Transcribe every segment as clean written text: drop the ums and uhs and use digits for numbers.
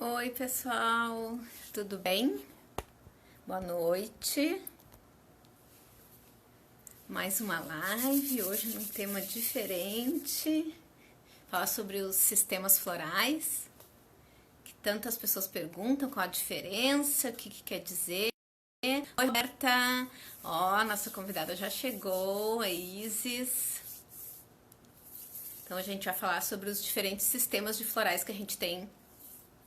Oi, pessoal, tudo bem? Boa noite. Mais uma live, hoje num tema diferente. Falar sobre os sistemas florais, que tantas pessoas perguntam qual a diferença, o que quer dizer. Oi, Roberta. Ó, nossa convidada já chegou, a Isis. Então a gente vai falar sobre os diferentes sistemas de florais que a gente tem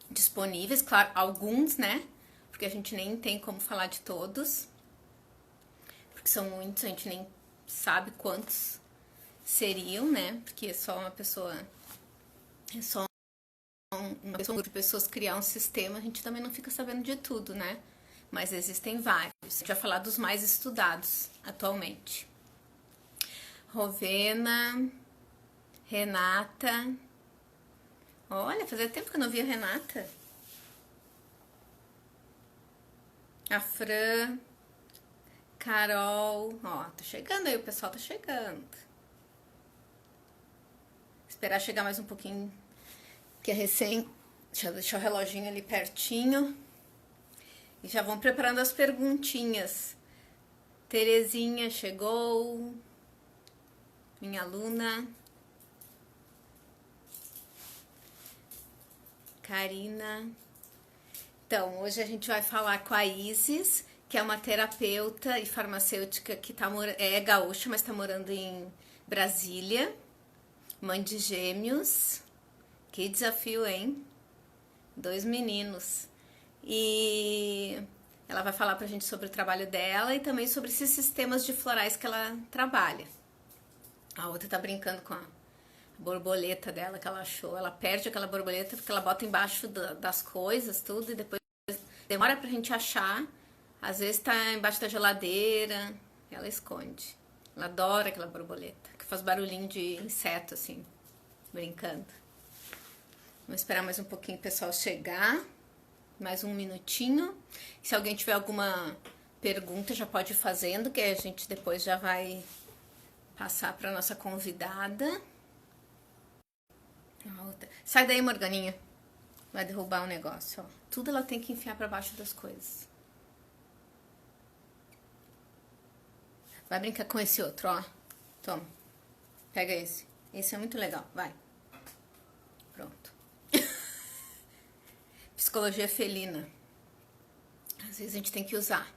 disponíveis, claro, alguns, né? Porque a gente nem tem como falar de todos, porque são muitos, a gente nem sabe quantos seriam, né? Porque é só uma pessoa, é só um grupo de pessoas criar um sistema, a gente também não fica sabendo de tudo, né? Mas existem vários. A gente vai falar dos mais estudados atualmente. Rovena, Renata. Olha, fazia tempo que eu não via a Renata. A Fran, Carol. Ó, tá chegando aí, o pessoal tá chegando. Esperar chegar mais um pouquinho, que é recém. Deixa eu deixar o reloginho ali pertinho. E já vão preparando as perguntinhas. Terezinha chegou. Minha aluna. Karina. Então, hoje a gente vai falar com a Isis, que é uma terapeuta e farmacêutica que é gaúcha, mas está morando em Brasília. Mãe de gêmeos. Que desafio, hein? 2 meninos. E ela vai falar pra gente sobre o trabalho dela e também sobre esses sistemas de florais que ela trabalha. A outra tá brincando com a borboleta dela que ela achou. Ela perde aquela borboleta porque ela bota embaixo das coisas, tudo, e depois demora pra gente achar. Às vezes tá embaixo da geladeira, ela esconde. Ela adora aquela borboleta, que faz barulhinho de inseto, assim, brincando. Vamos esperar mais um pouquinho o pessoal chegar. Mais um minutinho. Se alguém tiver alguma pergunta, já pode ir fazendo, que a gente depois já vai passar para nossa convidada. Sai daí, Morganinha. Vai derrubar o negócio, ó. Tudo ela tem que enfiar para baixo das coisas. Vai brincar com esse outro, ó. Toma. Pega esse. Esse é muito legal. Vai. Pronto. Psicologia felina. Às vezes a gente tem que usar.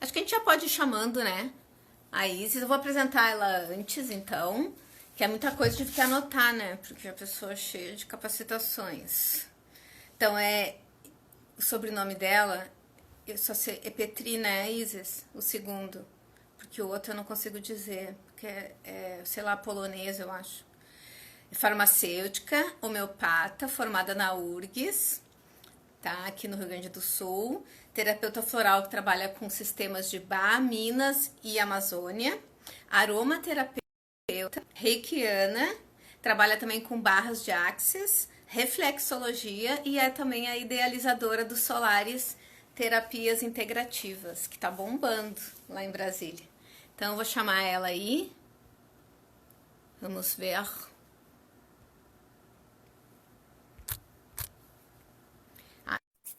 Acho que a gente já pode ir chamando, né? A Isis. Eu vou apresentar ela antes, então. Que é muita coisa de que anotar, né? Porque a pessoa é cheia de capacitações. Então, o sobrenome dela, eu só sei, é Petri, né, Isis? O segundo. Porque o outro eu não consigo dizer. Porque sei lá, polonês, eu acho. Farmacêutica, homeopata, formada na URGS, tá? Aqui no Rio Grande do Sul. Terapeuta floral que trabalha com sistemas de Bar, Minas e Amazônia. Aromaterapeuta, reikiana, trabalha também com barras de axis, reflexologia e é também a idealizadora dos Solares Terapias Integrativas, que tá bombando lá em Brasília. Então eu vou chamar ela aí. Vamos ver.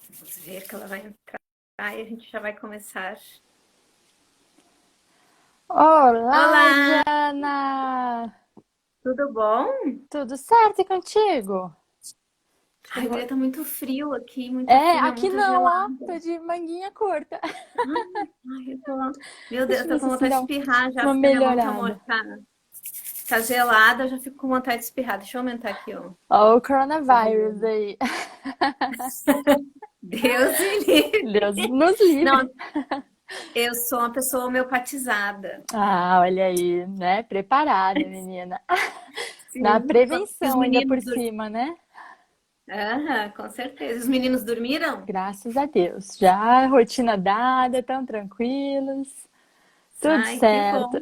Vamos ver que ela vai entrar e a gente já vai começar. Olá, Olá, Jana! tudo bom? Tudo certo e contigo? Ai, guria, tá muito frio aqui, muito É, frio, aqui muito não, ó, gelado. tô de manguinha curta. Ai, Meu Deus, Deixa eu eu tô ver se com assim vontade de dá espirrar já, uma porque a minha mão melhorada. tá gelada, eu já fico com vontade de espirrar. Deixa eu aumentar aqui, ó, Ó, o o coronavírus volume. aí. Deus me livre. Deus nos livre. Não, eu sou uma pessoa homeopatizada. Ah, olha aí, né? Preparada, menina. Na Sim, e os prevenção ainda meninos por cima, né? Aham, com certeza. Os meninos dormiram? Graças a Deus. Já rotina dada, tão tranquilos. Tudo Ai, que certo. bom.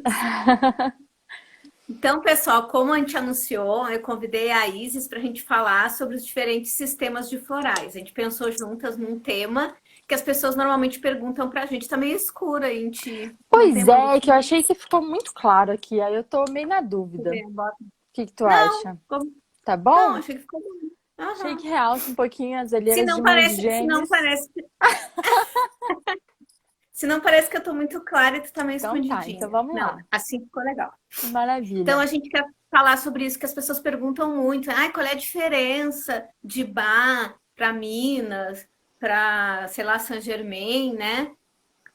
Então, pessoal, como a gente anunciou, eu convidei a Isis para a gente falar sobre os diferentes sistemas de florais. A gente pensou juntas num tema que as pessoas normalmente perguntam para a gente. Tá meio escuro, a gente não tem Pois uma é, que eu luzinha. achei que ficou muito claro aqui. Aí eu tô meio na Deixa eu dúvida. ver, bota. Que tu Não, acha? Tá não, bom? achei que ficou bom. Achei Aham. que realça um pouquinho as Se olheiras de não mãos parece, se não gêmeas. parece, se não parece que eu tô muito clara e tu tá meio Então tá, então escondidinha. vamos Não, lá. assim ficou legal. Então Maravilha. a gente quer falar sobre isso que as pessoas perguntam muito. Ai, qual é a diferença de Bar para Minas, para, sei lá, Saint-Germain, né?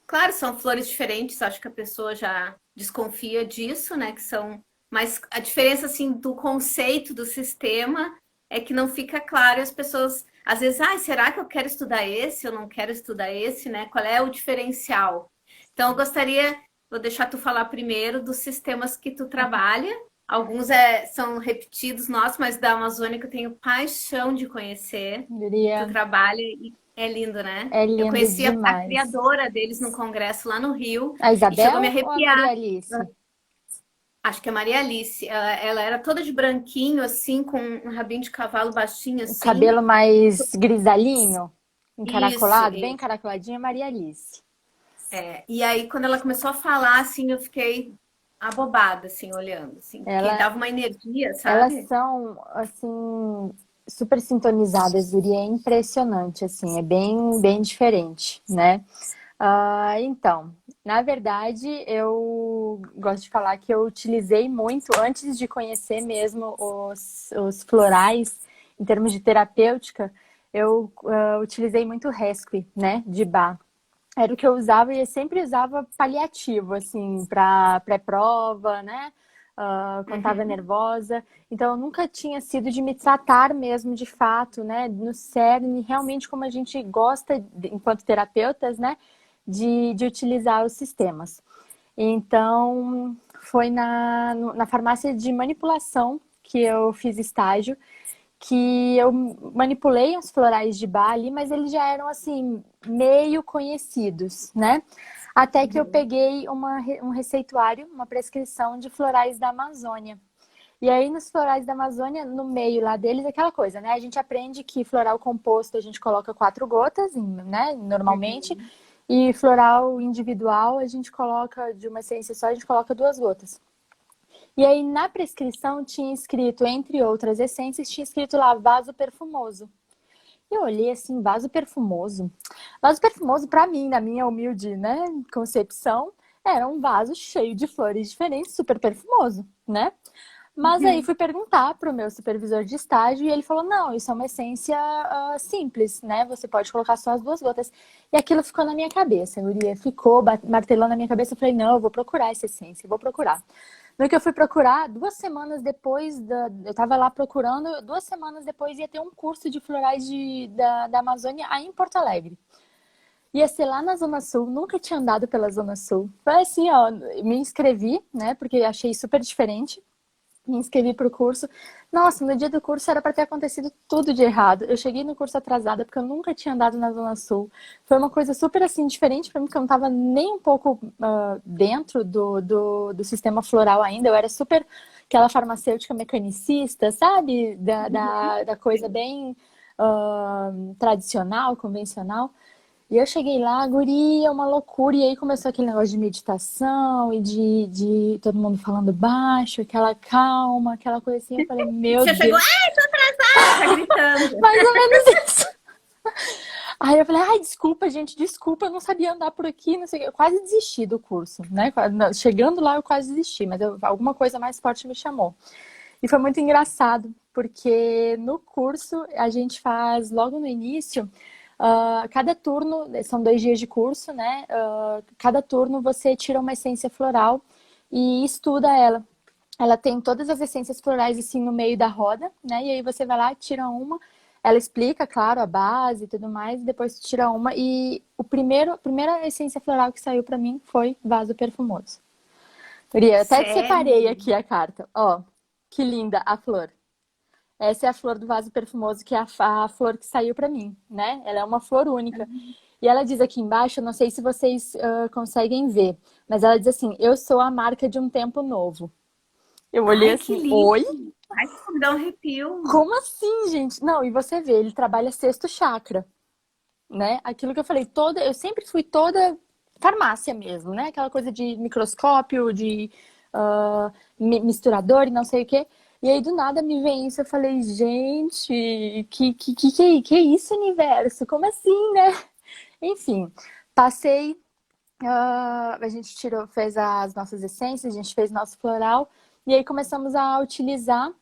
Claro, são flores diferentes, acho que a pessoa já desconfia disso, né? Que são, mas a diferença assim do conceito do sistema é que não fica claro e as pessoas às vezes, ai, será que eu quero estudar esse? Eu não quero estudar esse, né? Qual é o diferencial? Então, eu gostaria, vou deixar tu falar primeiro dos sistemas que tu trabalha. Alguns são repetidos nossos, mas da Amazônica eu tenho paixão de conhecer. Tu Guria, trabalha e é lindo, né? é Eu lindo conheci a demais. criadora deles no congresso lá no Rio A e chegou a me Isabel ou a arrepiar. Maria Alice? Acho que é Maria Alice. Ela era toda de branquinho, assim, com um rabinho de cavalo baixinho, O assim. cabelo mais grisalhinho, Isso. encaracolado, bem encaracoladinho, é Maria Alice. E aí, quando ela começou a falar, assim, eu fiquei abobada, assim, olhando, assim, porque Ela, dava uma energia, elas sabe? são, assim, super sintonizadas, guria, é impressionante, assim, é bem diferente, né? Então, na verdade, eu gosto de falar que eu utilizei muito, antes de conhecer mesmo os florais, em termos de terapêutica, eu utilizei muito Rescue, né, de Bach. Era o que eu usava e eu sempre usava paliativo, assim, para pré-prova, né? Quando estava Uhum. nervosa. Então, eu nunca tinha sido de me tratar mesmo de fato, né? No cerne, realmente como a gente gosta, enquanto terapeutas, né? De utilizar os sistemas. Então, foi na farmácia de manipulação que eu fiz estágio, que eu manipulei os florais de Bali, mas eles já eram assim meio conhecidos, né? Até que eu Uhum. peguei um receituário, uma prescrição de florais da Amazônia. E aí, nos florais da Amazônia, no meio lá deles, aquela coisa, né? A gente aprende que floral composto a gente coloca 4 gotas, né? Normalmente. Uhum. E floral individual, a gente coloca, de uma essência só, a gente coloca 2 gotas. E aí, na prescrição, tinha escrito, entre outras essências, tinha escrito lá vaso perfumoso. Eu olhei assim, vaso perfumoso. Vaso perfumoso, para mim, na minha humilde, né, concepção, era um vaso cheio de flores diferentes, super perfumoso, né? Mas aí Uhum. fui perguntar para o meu supervisor de estágio e ele falou: não, isso é uma essência simples, né? Você pode colocar só as 2 gotas. E aquilo ficou na minha cabeça, Guria. Ficou martelando na minha cabeça. Eu falei: não, eu vou procurar essa essência, eu vou procurar. No que eu fui procurar, 2 semanas depois, eu estava lá procurando, 2 semanas depois ia ter um curso de florais da Amazônia aí em Porto Alegre. Ia ser lá na Zona Sul, nunca tinha andado pela Zona Sul. Foi assim, ó, me inscrevi, né, porque achei super diferente. Me inscrevi para o curso. Nossa, no dia do curso era para ter acontecido tudo de errado. Eu cheguei no curso atrasada porque eu nunca tinha andado na Zona Sul. Foi uma coisa super assim diferente para mim, porque eu não estava nem um pouco dentro do sistema floral ainda. Eu era super aquela farmacêutica mecanicista, sabe? Da coisa Sim. bem tradicional, convencional. E eu cheguei lá, guria, uma loucura. E aí começou aquele negócio de meditação e de todo mundo falando baixo, aquela calma, aquela coisa assim. Eu falei, meu Você chegou, Deus, ai, tô atrasada, já gritando. mais ou menos isso. Aí eu falei, ai, desculpa, gente, desculpa, eu não sabia andar por aqui, não sei o quê. Eu quase desisti do curso, né? Chegando lá, eu quase desisti, mas alguma coisa mais forte me chamou. E foi muito engraçado, porque no curso a gente faz logo no início. Cada turno, são 2 dias de curso, né? Cada turno você tira uma essência floral e estuda ela. Ela tem todas as essências florais assim no meio da roda, né? E aí você vai lá, tira uma, ela explica, claro, a base e tudo mais, e depois tira uma. E a primeira essência floral que saiu pra mim foi vaso perfumoso. Maria, eu até separei Sério? aqui a carta. Ó, que linda a flor. Essa é a flor do vaso perfumoso, que é a flor que saiu pra mim, né? Ela é uma flor única. E ela diz aqui embaixo, eu não sei se vocês conseguem ver, mas ela diz assim: eu sou a marca de um tempo novo. Eu olhei Ai, que assim, lindo. oi? Ai, que me dá um arrepio. Como assim, gente? Não, e você vê, ele trabalha sexto chakra, né? Aquilo que eu falei, eu sempre fui toda farmácia mesmo, né? Aquela coisa de microscópio, de misturador e não sei o quê. E aí, do nada, me vem isso. Eu falei, gente, que é isso, universo? Como assim, né? Enfim, passei. A gente tirou, fez as nossas essências, a gente fez nosso floral. E aí começamos a utilizar.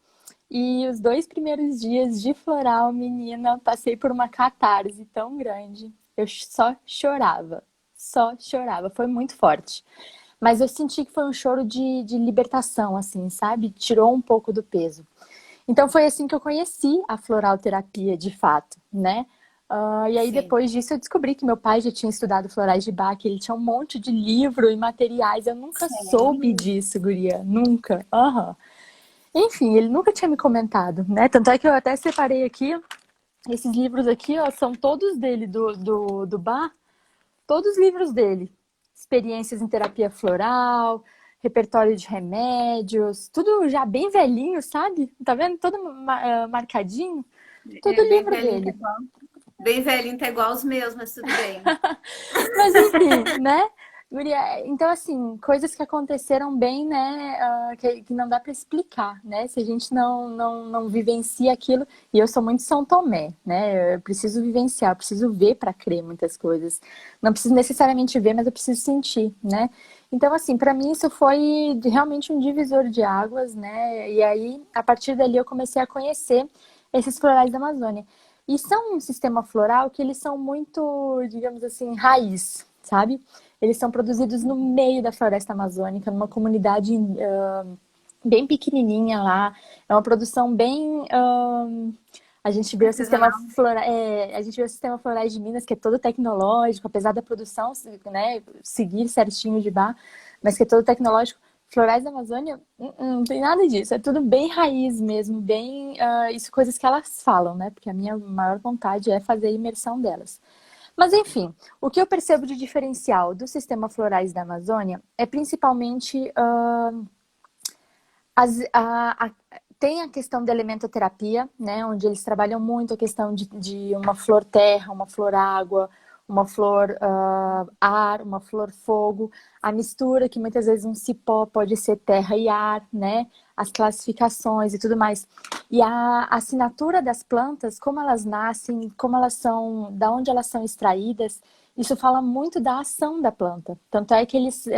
E os 2 primeiros dias de floral, menina, passei por uma catarse tão grande. Eu só chorava. Só chorava. Foi muito forte. Mas eu senti que foi um choro de libertação, assim, sabe? Tirou um pouco do peso. Então foi assim que eu conheci a floral terapia de fato, né? E aí Sim. depois disso eu descobri que meu pai já tinha estudado florais de Bach, ele tinha um monte de livro e materiais. Eu nunca soube Sério? disso, guria. Nunca. Aham. Enfim, ele nunca tinha me comentado, né? Tanto é que eu até separei aqui, esses livros aqui, ó, são todos dele, do Bach, todos os livros dele. Experiências em terapia floral, repertório de remédios, tudo já bem velhinho, sabe? Tá vendo? Todo marcadinho. Tudo É bem livro velhinho, tá dele. igual. Bem velhinho, tá igual os meus, mas tudo bem. Mas enfim, né? Guria, então, assim, coisas que aconteceram bem, né? Que não dá para explicar, né? Se a gente não vivencia aquilo. E eu sou muito São Tomé, né? Eu preciso vivenciar, eu preciso ver para crer muitas coisas. Não preciso necessariamente ver, mas eu preciso sentir, né? Então, assim, para mim isso foi realmente um divisor de águas, né? E aí, a partir dali, eu comecei a conhecer esses florais da Amazônia. E são um sistema floral que eles são muito, digamos assim, raiz, sabe? Eles são produzidos no meio da floresta amazônica, numa comunidade bem pequenininha lá. É uma produção bem. A gente vê o sistema Artesanal. a gente vê o sistema florais de Minas, que é todo tecnológico, apesar da produção, né, seguir certinho de bar, mas que é todo tecnológico. Florais da Amazônia, não tem nada disso. É tudo bem raiz mesmo, bem. Isso coisas que elas falam, né? Porque a minha maior vontade é fazer a imersão delas. Mas enfim, o que eu percebo de diferencial do sistema florais da Amazônia é principalmente as, a- tem a questão da elementoterapia, né, onde eles trabalham muito a questão de uma flor terra, uma flor água, uma flor ar, uma flor fogo, a mistura que muitas vezes um cipó pode ser terra e ar, né, as classificações e tudo mais. E a assinatura das plantas, como elas nascem, como elas são, da onde elas são extraídas, isso fala muito da ação da planta. Tanto é que eles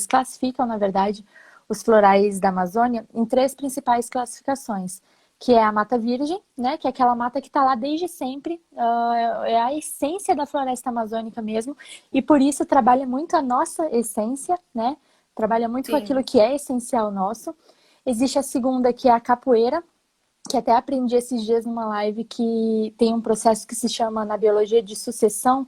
classificam, na verdade, os florais da Amazônia em 3 principais classificações, que é a mata virgem, né, que é aquela mata que está lá desde sempre, é a essência da floresta amazônica mesmo, e por isso trabalha muito a nossa essência, né, trabalha muito com aquilo Sim. que é essencial nosso. Existe a segunda, que é a capoeira, que até aprendi esses dias numa live, que tem um processo que se chama na biologia de sucessão,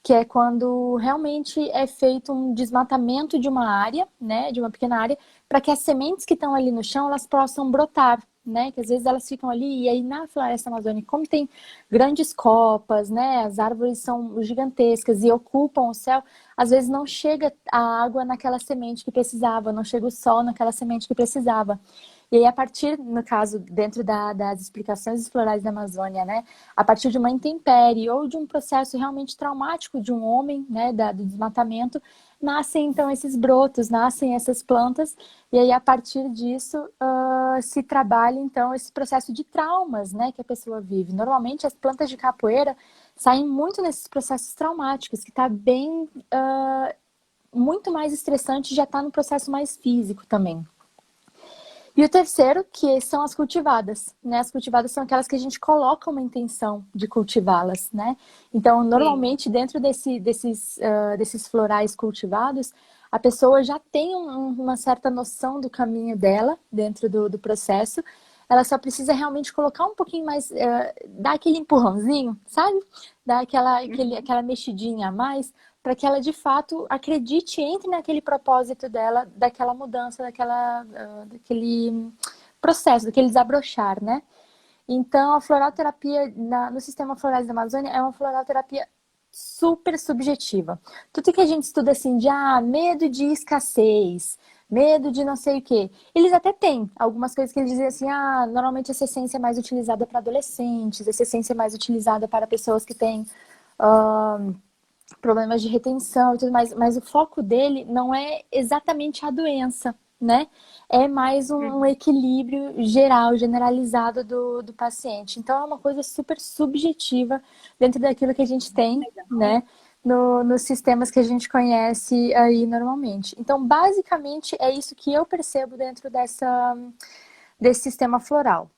que é quando realmente é feito um desmatamento de uma área, né, de uma pequena área, para que as sementes que estão ali no chão, elas possam brotar, né, que às vezes elas ficam ali, e aí na floresta amazônica, como tem grandes copas, né, as árvores são gigantescas e ocupam o céu, às vezes não chega a água naquela semente que precisava, não chega o sol naquela semente que precisava. E aí, a partir, no caso, dentro das explicações florais da Amazônia, né, a partir de uma intempérie ou de um processo realmente traumático de um homem, né, do desmatamento, nascem então esses brotos, nascem essas plantas, e aí a partir disso se trabalha então esse processo de traumas, né, que a pessoa vive. Normalmente as plantas de capoeira saem muito nesses processos traumáticos, que está bem, muito mais estressante, já está no processo mais físico também. E o terceiro, que são as cultivadas, né? As cultivadas são aquelas que a gente coloca uma intenção de cultivá-las, né? Então, Sim. normalmente, dentro desses florais cultivados, a pessoa já tem uma certa noção do caminho dela dentro do processo. Ela só precisa realmente colocar um pouquinho mais, dar aquele empurrãozinho, sabe? Dar Uhum. aquela mexidinha a mais, para que ela de fato acredite, entre naquele propósito dela, daquela mudança, daquele processo, daquele desabrochar, né? Então, a floralterapia no sistema florais da Amazônia é uma floralterapia super subjetiva. Tudo que a gente estuda assim de medo de escassez, medo de não sei o quê. Eles até têm algumas coisas que eles dizem assim, normalmente essa essência é mais utilizada para adolescentes, essa essência é mais utilizada para pessoas que têm problemas de retenção e tudo mais, mas o foco dele não é exatamente a doença, né? É mais um equilíbrio geral, generalizado do paciente. Então, é uma coisa super subjetiva dentro daquilo que a gente tem, né? Nos sistemas que a gente conhece aí normalmente. Então, basicamente, é isso que eu percebo dentro desse sistema floral.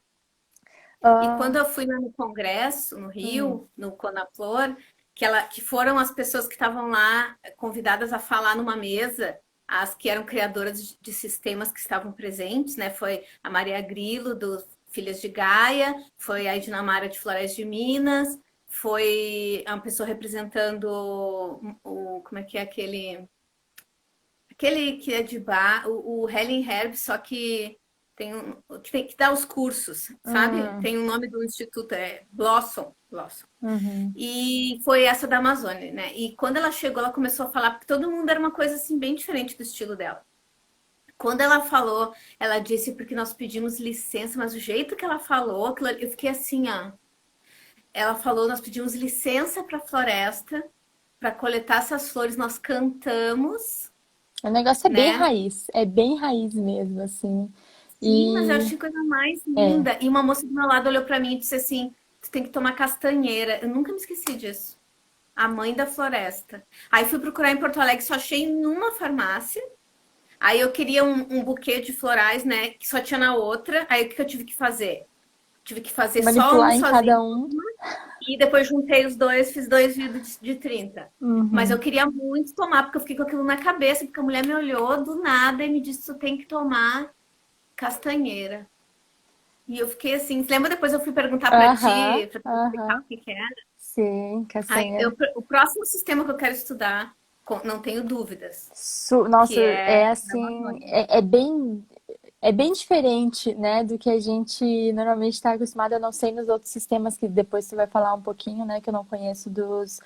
E quando eu fui lá no congresso, no Hum, Rio, no Conaflor, que foram as pessoas que estavam lá convidadas a falar numa mesa, as que eram criadoras de sistemas que estavam presentes, né? Foi a Maria Grilo, do Filhas de Gaia, foi a Dinamara de Floresta de Minas, foi uma pessoa representando como é que é aquele que é de bar, o Helen Herb, só que que dá os cursos, sabe? hum, Tem o nome do instituto, é Blossom. Blossom. uhum. E foi essa da Amazônia, né? E quando ela chegou, ela começou a falar, porque todo mundo era uma coisa assim bem diferente do estilo dela. Quando ela falou, ela disse porque nós pedimos licença, mas o jeito que ela falou, eu fiquei assim, ó. Ela falou, nós pedimos licença para a floresta para coletar essas flores, nós cantamos, O negócio né? é bem raiz mesmo, assim. Sim, mas eu E achei a coisa mais é, linda. E uma moça do meu lado olhou pra mim e disse assim: tu tem que tomar castanheira. Eu nunca me esqueci disso. A mãe da floresta. Aí fui procurar em Porto Alegre, só achei numa farmácia. Aí eu queria um buquê de florais, né? Que só tinha na outra. Aí o que eu tive que fazer? Tive que fazer só um manipular em sozinho. cada um. E depois juntei os dois, fiz 2 vidros de 30. Mas eu Uhum. queria muito tomar, porque eu fiquei com aquilo na cabeça, porque a mulher me olhou do nada e me disse: tu tem que tomar castanheira. E eu fiquei assim, lembra depois eu fui perguntar Aham, pra te explicar aham. o que que era? Sim, castanheira. O próximo sistema que eu quero estudar, não tenho dúvidas, Nossa, que é é da assim, Amazônia. é bem diferente, né, do que a gente normalmente está acostumado. Eu não sei nos outros sistemas que depois você vai falar um pouquinho, né, que eu não conheço dos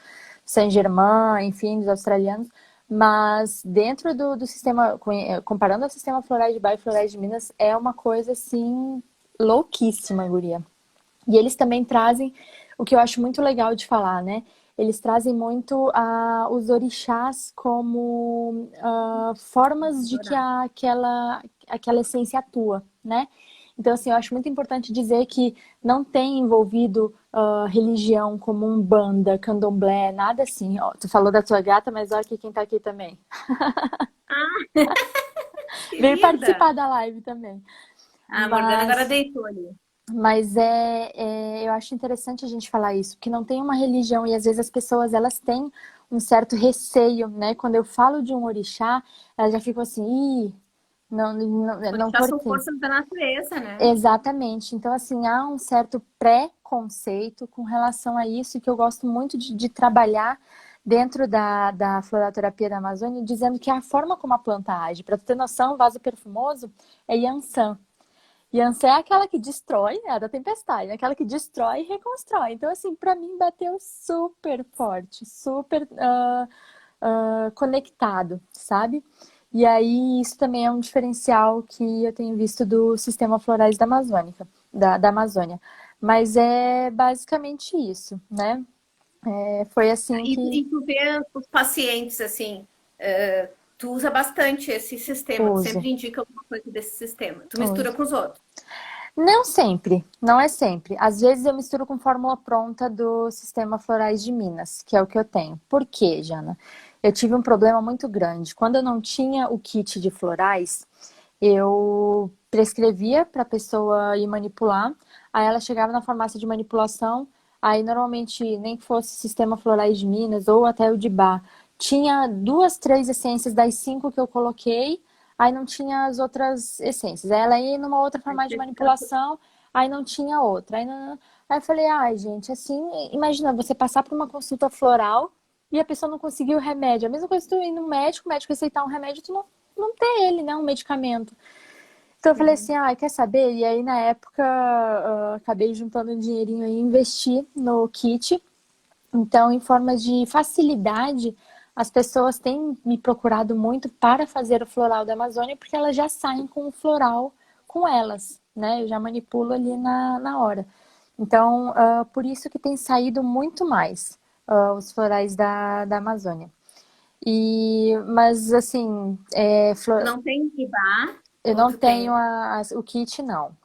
Saint-Germain, enfim, dos australianos. Mas dentro do sistema, comparando ao sistema Florais de Bahia e Florais de Minas, é uma coisa assim louquíssima, guria. E eles também trazem o que eu acho muito legal de falar, né? Eles trazem muito os orixás como formas de que Adorar. aquela essência atua, né? Então, assim, eu acho muito importante dizer que não tem envolvido religião como Umbanda, Candomblé, nada assim. Ó, tu falou da tua gata, mas olha aqui quem tá aqui também. Ah, Veio querida! participar da live também. A Morgana agora Mas deitou ali. Mas eu acho interessante a gente falar isso, porque não tem uma religião e às vezes as pessoas elas têm um certo receio, né? Quando eu falo de um orixá, elas já ficam assim, ih, não Orixás são cortei. forças da natureza, né? Exatamente. Então, assim, há um certo preconceito com relação a isso que eu gosto muito de trabalhar dentro da floroterapia da Amazônia, dizendo que é a forma como a planta age. Para tu ter noção, o vaso perfumoso é Yansan. Yansan é aquela que destrói, é a da tempestade, é aquela que destrói e reconstrói. Então, assim, para mim bateu super forte, super conectado, sabe? E aí, isso também é um diferencial que eu tenho visto do sistema florais da Amazônica, da Amazônia. Mas é basicamente isso, né? Foi assim que E tu vê os pacientes assim, tu usa bastante esse sistema, tu uso. sempre indica alguma coisa desse sistema. Tu mistura Uso. com os outros. Não sempre, não é sempre. Às vezes eu misturo com fórmula pronta do Sistema Florais de Minas, que é o que eu tenho. Por quê, Jana? Eu tive um problema muito grande. Quando eu não tinha o kit de florais, eu prescrevia para a pessoa ir manipular. Aí ela chegava na farmácia de manipulação, aí normalmente nem que fosse Sistema Florais de Minas ou até o de Bar, tinha duas, três essências das cinco que eu coloquei. Aí não tinha as outras essências. Aí ela ia numa outra Aí farmácia de você fica manipulação, aí não tinha outra. Aí eu falei, ai, gente, assim, imagina você passar por uma consulta floral e a pessoa não conseguiu o remédio. A mesma coisa que tu ir no médico, o médico receitar um remédio, tu não ter ele, né? Um medicamento. Então eu falei assim. assim, ai, quer saber? E aí na época acabei juntando um dinheirinho e investi no kit. Então, em forma de facilidade, as pessoas têm me procurado muito para fazer o floral da Amazônia, porque elas já saem com o floral com elas, né? Eu já manipulo ali na hora. Então, por isso que tem saído muito mais os florais da Amazônia. Mas assim, Tu não tem Ibá. Eu Ou não tu tenho tem? o kit, não.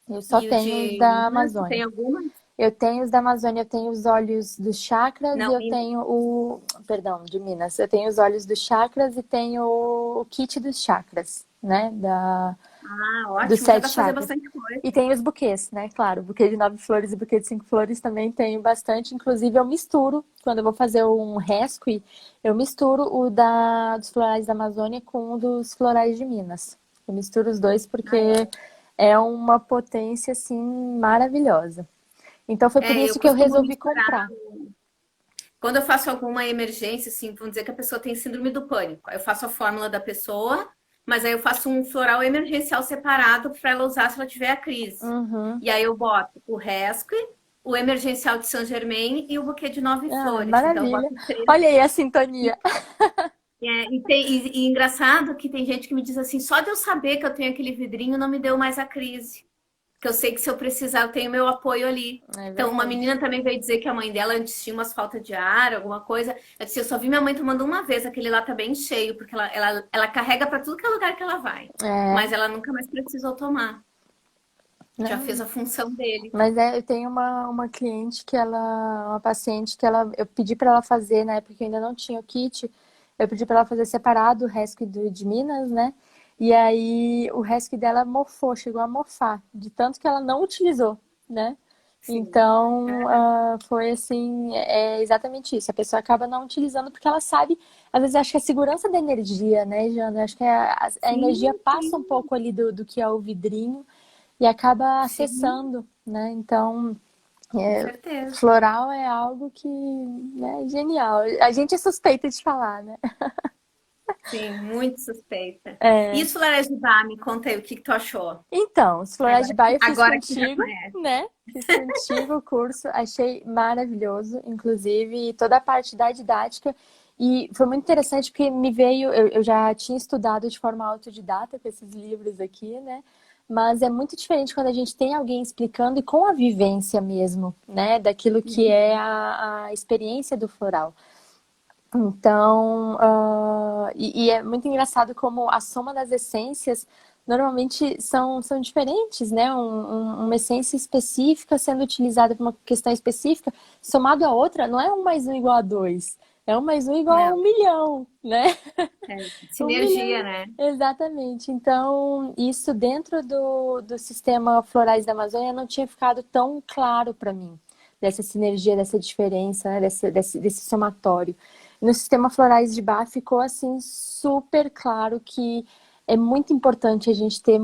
Eu só E o tenho os de da Minas, tu tem Amazônia. alguma? Eu tenho os da Amazônia, eu tenho os óleos dos chakras e Não, eu tenho o. Perdão, de Minas. Eu tenho os óleos dos chakras e tenho o kit dos chakras, né? Dos ótimo, já sete dá pra fazer chakras. bastante coisa. E tem os buquês, né? Claro, buquê de 9 flores e buquê de 5 flores também tenho bastante. Inclusive, eu misturo, quando eu vou fazer um rescue, eu misturo dos florais da Amazônia com o dos florais de Minas. Eu misturo os dois porque é uma potência, assim, maravilhosa. Então, foi por Eu isso que eu costumo resolvi misturar. comprar. Quando eu faço alguma emergência, assim, vamos dizer que a pessoa tem síndrome do pânico. Aí eu faço a fórmula da pessoa, mas aí eu faço um floral emergencial separado para ela usar se ela tiver a crise. Uhum. E aí eu boto o Rescue, o emergencial de Saint Germain e o buquê de 9 flores. Então eu Maravilha. boto três. Olha aí a sintonia. E engraçado que tem gente que me diz assim, só de eu saber que eu tenho aquele vidrinho não me deu mais a crise. Que eu sei que se eu precisar eu tenho meu apoio ali. É Então, uma verdade. menina também veio dizer que a mãe dela antes tinha umas faltas de ar, alguma coisa. Eu disse, eu só vi minha mãe tomando uma vez, aquele lá tá bem cheio, porque ela carrega para tudo que é lugar que ela vai. É, Mas ela nunca mais precisou tomar. Já fez não, a função dele. mas eu tenho uma cliente uma paciente que eu pedi para ela fazer, na época que eu ainda não tinha o kit, eu pedi para ela fazer separado o rescue de Minas, né? E aí o rescue dela mofou, chegou a mofar, de tanto que ela não utilizou, né? Sim. Então, É, foi assim, é exatamente isso. A pessoa acaba não utilizando porque ela sabe, às vezes acho que a segurança da energia, né, Jana? Acho que a energia sim, passa um sim, pouco ali do que é o vidrinho e acaba sim, acessando, né? Então, com certeza. floral é algo que, né, é genial. A gente é suspeita de falar, né? Sim, muito suspeita. É. Isso, Larajibá, me conta aí o que tu achou. Então, os florais de Agora, baia eu fiz agora que tu já contigo, conhece. né? Fiz contigo o curso, achei maravilhoso, inclusive toda a parte da didática. E foi muito interessante porque me veio, eu já tinha estudado de forma autodidata com esses livros aqui, né? Mas é muito diferente quando a gente tem alguém explicando e com a vivência mesmo, né? Daquilo que é a experiência do floral. Então, e é muito engraçado como a soma das essências normalmente são diferentes, né? Uma essência específica sendo utilizada para uma questão específica, somado a outra, não é 1 mais 1 igual a 2, é 1 mais 1 igual a Não, 1 milhão, né? é 1 milhão, sinergia, né? exatamente. Então, isso dentro do sistema Florais da Amazônia não tinha ficado tão claro para mim, dessa sinergia, dessa diferença, né? Desse somatório. No sistema Florais de Bach ficou assim super claro que é muito importante a gente ter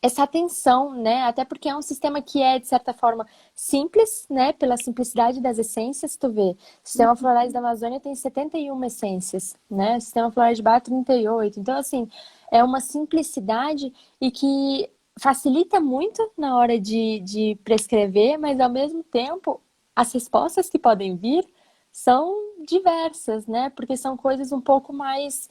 essa atenção, né? Até porque é um sistema que é, de certa forma, simples, né? Pela simplicidade das essências, tu vê. O sistema Florais da Amazônia tem 71 essências, né? O sistema Florais de Bach, 38. Então, assim, é uma simplicidade e que facilita muito na hora de prescrever, mas, ao mesmo tempo, as respostas que podem vir são diversas, né? Porque são coisas um pouco mais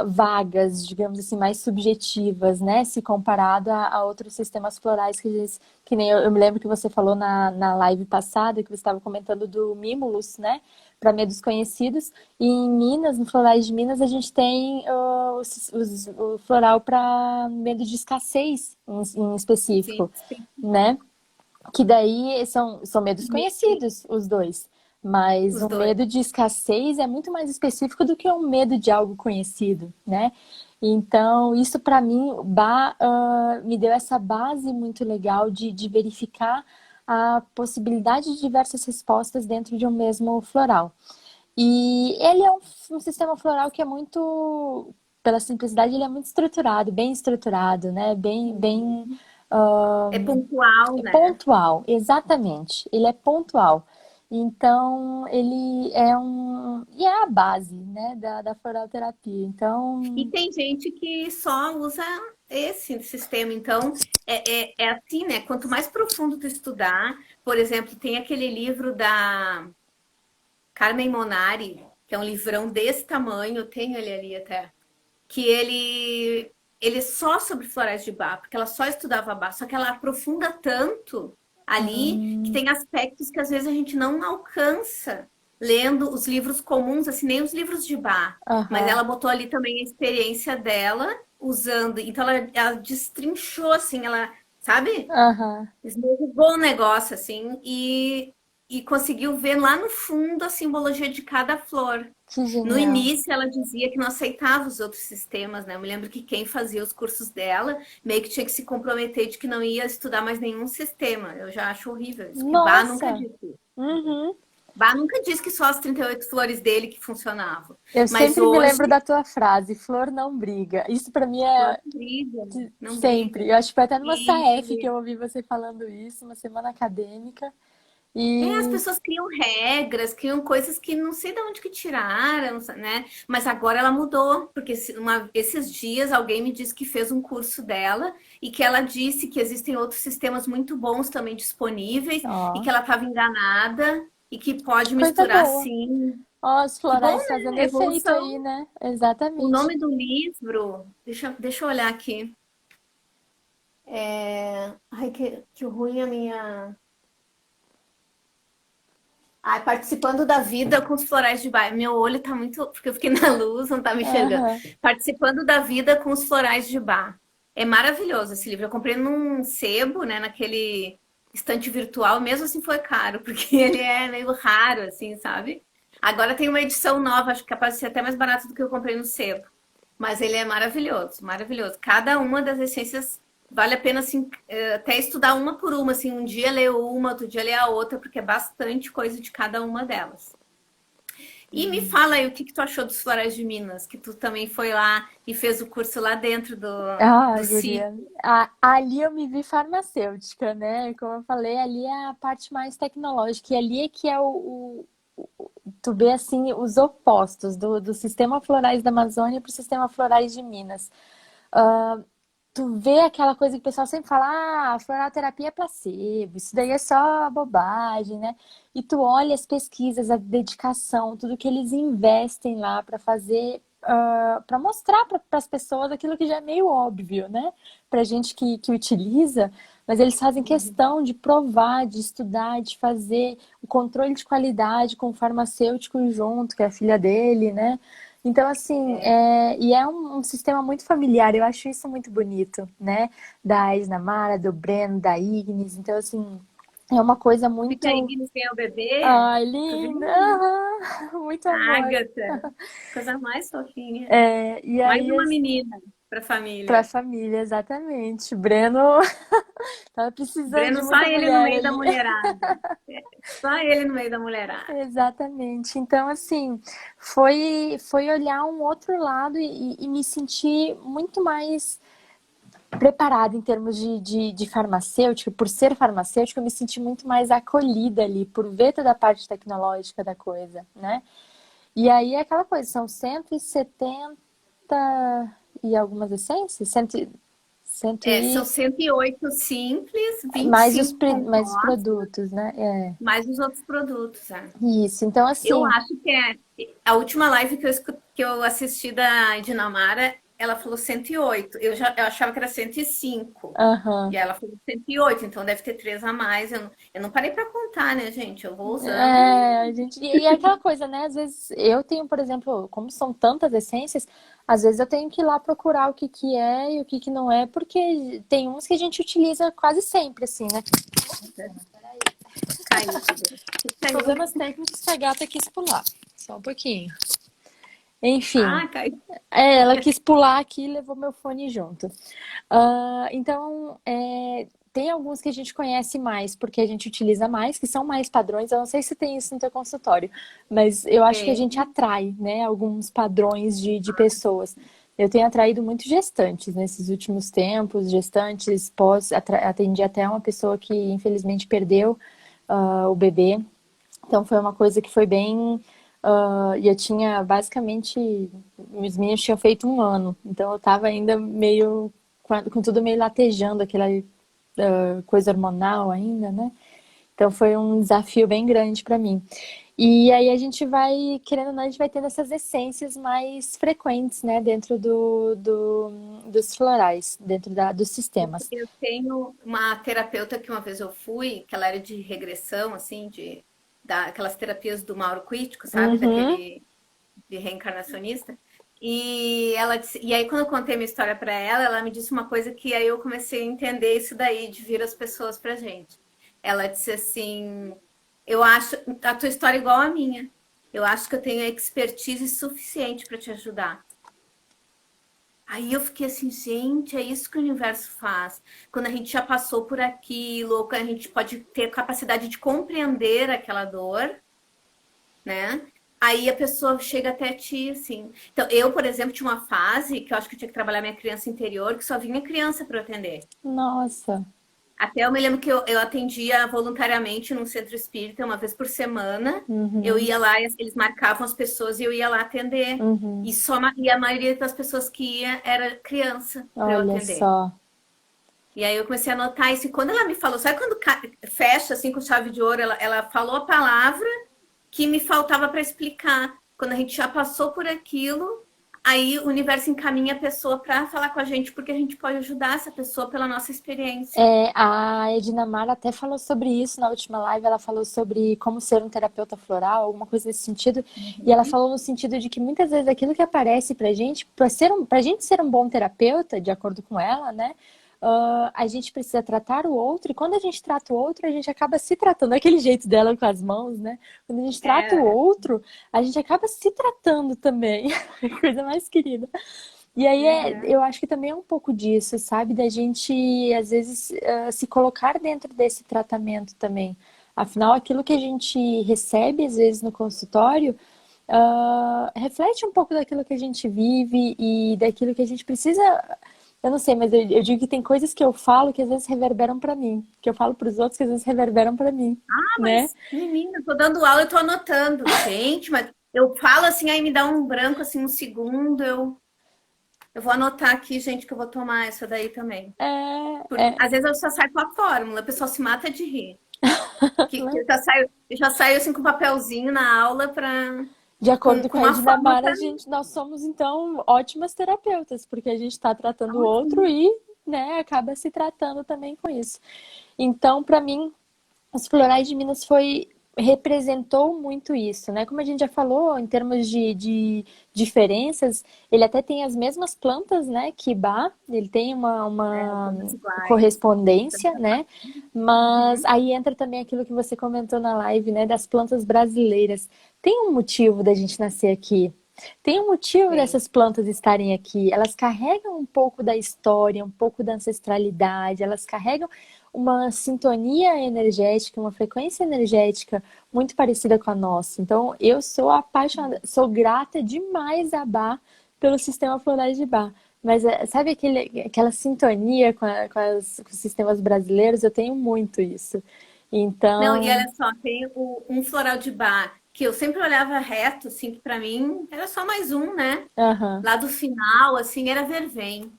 vagas, digamos assim, mais subjetivas, né? Se comparado a outros sistemas florais que nem eu me lembro que você falou na live passada, que você estava comentando do Mimulus, né? Para medos conhecidos. E em Minas, no Florais de Minas, a gente tem o floral para medo de escassez em Sim, específico, sim. né? Que daí são medos Meio, conhecidos, os dois. Mas os o dois. medo de escassez é muito mais específico do que um medo de algo conhecido, né? Então, isso para mim me deu essa base muito legal de verificar a possibilidade de diversas respostas dentro de um mesmo floral. E ele é um sistema floral que é muito, pela simplicidade, ele é muito estruturado, bem estruturado, né? Bem É pontual, né? pontual, exatamente. Ele é pontual. Então, ele é e é a base, né, da floralterapia. E Então, tem gente que só usa esse sistema. Então, é assim, né? Quanto mais profundo tu estudar, por exemplo, tem aquele livro da Carmen Monari, que é um livrão desse tamanho, eu tenho ele ali até, que ele é só sobre florais de Bach, porque ela só estudava Bach, só que ela aprofunda tanto ali que hum, tem aspectos que às vezes a gente não alcança lendo os livros comuns, assim, nem os livros de bar. Mas Aham, ela botou ali também a experiência dela usando. Então ela destrinchou, assim, ela, sabe? aham. Esmiuçou o negócio, assim, e conseguiu ver lá no fundo a simbologia de cada flor. Que No genial. início, ela dizia que não aceitava os outros sistemas, né? Eu me lembro que quem fazia os cursos dela meio que tinha que se comprometer de que não ia estudar mais nenhum sistema. Eu já acho horrível isso, que Bach nunca Nossa! disse isso. Uhum. Bach nunca disse que só as 38 flores dele que funcionavam. Eu Mas sempre me lembro hoje, da tua frase, flor não briga. Isso pra mim flor é briga, não sempre. briga. Eu acho que foi até numa SAEF que E eu ouvi você falando isso, uma semana acadêmica. as E, pessoas criam regras, criam coisas que não sei de onde que tiraram, né? Mas agora ela mudou, porque esses dias alguém me disse que fez um curso dela e que ela disse que existem outros sistemas muito bons também disponíveis e ó, que ela estava enganada e que que pode coisa misturar boa. sim. Ó, os Que bom, florais fazendo né? efeito Evolução. aí, né? O Exatamente. nome do livro, deixa eu olhar aqui. Ai, que ruim a minha. Ai, participando da vida com os florais de Bach. Meu olho tá muito. Porque eu fiquei na luz, não tá me enxergando. Aham. Participando da vida com os florais de Bach. É maravilhoso esse livro. Eu comprei num sebo, né? Naquele estante virtual. Mesmo assim foi caro, porque ele é meio raro, assim, sabe? Agora tem uma edição nova, acho que é capaz de ser até mais barato do que eu comprei no sebo. Mas ele é maravilhoso, maravilhoso. Cada uma das essências vale a pena assim, até estudar uma por uma, assim, um dia ler uma, outro dia ler a outra, porque é bastante coisa de cada uma delas. E me fala aí o que tu achou dos Florais de Minas, que tu também foi lá e fez o curso lá dentro Ah, do sítio. guria. Ali eu me vi farmacêutica, né? Como eu falei, ali é a parte mais tecnológica. E ali é que é tu vê assim os opostos do sistema florais da Amazônia para o sistema florais de Minas. Tu vê aquela coisa que o pessoal sempre fala, ah, a floroterapia é placebo, isso daí é só bobagem, né? E tu olha as pesquisas, a dedicação, tudo que eles investem lá para fazer, para mostrar para as pessoas aquilo que já é meio óbvio, né? Pra gente que utiliza, mas eles fazem questão de provar, de estudar, de fazer o controle de qualidade com o farmacêutico junto, que é a filha dele, né? Então, assim, e é um sistema muito familiar, eu acho isso muito bonito, né? Da Isnamara, do Breno, da Ignis. Então, assim, é uma coisa Porque a muito. Ignis tem o bebê, Ai, tu viu? linda! Aham, muito A amor. Agatha, coisa mais fofinha. E Mais aí, uma menina para a para a família. família, exatamente. Breno tava precisando de Breno, só muita ele no mulher meio da ali. mulherada. Só ele no meio da mulherada. Exatamente. Então, assim, foi olhar um outro lado e me sentir muito mais preparada em termos de farmacêutica. Por ser farmacêutica, eu me senti muito mais acolhida ali, por ver toda a parte tecnológica da coisa, né? E aí é aquela coisa, são 170 e algumas essências? 100 São e 108 simples, mais 25 mais os compostos, produtos, né? mais os outros produtos. Isso. Então, Eu assim, acho que a última live que eu assisti da Dinamara, ela falou 108. Eu achava que era 105. aham. E ela falou 108, então deve ter três a mais. Eu não parei para contar, né, gente? Eu vou usando É, e. a gente, e é aquela coisa, né? Às vezes eu tenho, por exemplo, como são tantas essências, às vezes eu tenho que ir lá procurar o que que é e o que que não é, porque tem uns que a gente utiliza quase sempre, assim, né? Caiu tudo. O que caiu? Problemas técnicos que a gata quis pular. Só um pouquinho. Enfim, Ah, caiu. ela quis pular aqui e levou meu fone junto. Então, tem alguns que a gente conhece mais, porque a gente utiliza mais, que são mais padrões. Eu não sei se tem isso no teu consultório, mas eu acho que a gente Tem. atrai, né, alguns padrões de pessoas. Eu tenho atraído muito gestantes nesses últimos tempos, gestantes, atendi até uma pessoa que infelizmente perdeu o bebê. Então foi uma coisa que foi bem. E eu tinha basicamente. Meus meninos tinham feito 1 ano, então eu tava ainda meio. Com tudo meio latejando, aquela coisa hormonal ainda, né? Então foi um desafio bem grande para mim. E aí a gente vai, querendo ou não, a gente vai tendo essas essências mais frequentes, né, dentro dos florais, dentro dos sistemas. Eu tenho uma terapeuta que uma vez eu fui, que ela era de regressão, assim, de daquelas terapias do Mauro Crítico, sabe? Uhum. Daquele de reencarnacionista. E ela disse, e aí quando eu contei minha história para ela me disse uma coisa que aí eu comecei a entender isso daí de vir as pessoas pra gente. Ela disse assim: "Eu acho a tua história é igual à minha. Eu acho que eu tenho expertise suficiente para te ajudar." Aí eu fiquei assim, gente, é isso que o universo faz. Quando a gente já passou por aquilo, ou quando a gente pode ter capacidade de compreender aquela dor, né? Aí a pessoa chega até ti, assim. Então, eu, por exemplo, tinha uma fase que eu acho que eu tinha que trabalhar minha criança interior, que só vinha criança para eu atender. Nossa. Até eu me lembro que eu atendia voluntariamente num centro espírita uma vez por semana. Eu Uhum. ia lá, eles marcavam as pessoas e eu ia lá atender. Uhum. E a maioria das pessoas que ia era criança para eu Olha atender. só. E aí eu comecei a notar isso. E quando ela me falou, sabe quando fecha assim com chave de ouro, ela falou a palavra que me faltava para explicar. Quando a gente já passou por aquilo, aí o universo encaminha a pessoa para falar com a gente, porque a gente pode ajudar essa pessoa pela nossa experiência. É, a Edna Mara até falou sobre isso na última live. Ela falou sobre como ser um terapeuta floral, alguma coisa nesse sentido. E ela falou no sentido de que muitas vezes aquilo que aparece pra gente, pra gente ser um bom terapeuta, de acordo com ela, né? A gente precisa tratar o outro, e quando a gente trata o outro, a gente acaba se tratando, daquele jeito dela com as mãos, né? Quando a gente trata o É, outro, a gente acaba se tratando também. Coisa mais querida. E aí uhum. eu acho que também é um pouco disso, sabe? Da gente, às vezes, se colocar dentro desse tratamento também. Afinal, aquilo que a gente recebe, às vezes, no consultório, reflete um pouco daquilo que a gente vive e daquilo que a gente precisa. Eu não sei, mas eu digo que tem coisas que eu falo que às vezes reverberam pra mim, que eu falo pros outros que às vezes reverberam pra mim, Ah, né? mas, menina, eu tô dando aula e tô anotando. Gente, mas eu falo assim, aí me dá um branco, assim, um segundo, eu vou anotar aqui, gente, que eu vou tomar essa daí também. Porque É, às vezes eu só saio com a fórmula, o pessoal se mata de rir. Que né? eu já saio assim com um papelzinho na aula De acordo com com a uma fórmula Edinamara, para mim. nós somos então ótimas terapeutas, porque a gente está tratando o outro Ótimo. e, né, acaba se tratando também com isso. Então, para mim, os Florais de Minas representou muito isso, né? Como a gente já falou, em termos de diferenças, ele até tem as mesmas plantas, né, que Bá, ele tem É, uma todas iguais. correspondência, né? Mas Uhum. aí entra também aquilo que você comentou na live, né, das plantas brasileiras. Tem um motivo da gente nascer aqui. Tem um motivo Tem. dessas plantas estarem aqui. Elas carregam um pouco da história, um pouco da ancestralidade, elas carregam uma sintonia energética, uma frequência energética muito parecida com a nossa. Então, eu sou apaixonada, sou grata demais a Bá pelo sistema Florais de Bá. Mas sabe aquela sintonia com os sistemas brasileiros? Eu tenho muito isso. Não, e Então, olha só, tem um floral de bar que eu sempre olhava reto, assim, que para mim era só mais um, né? aham, Lá do final, assim, era vervém.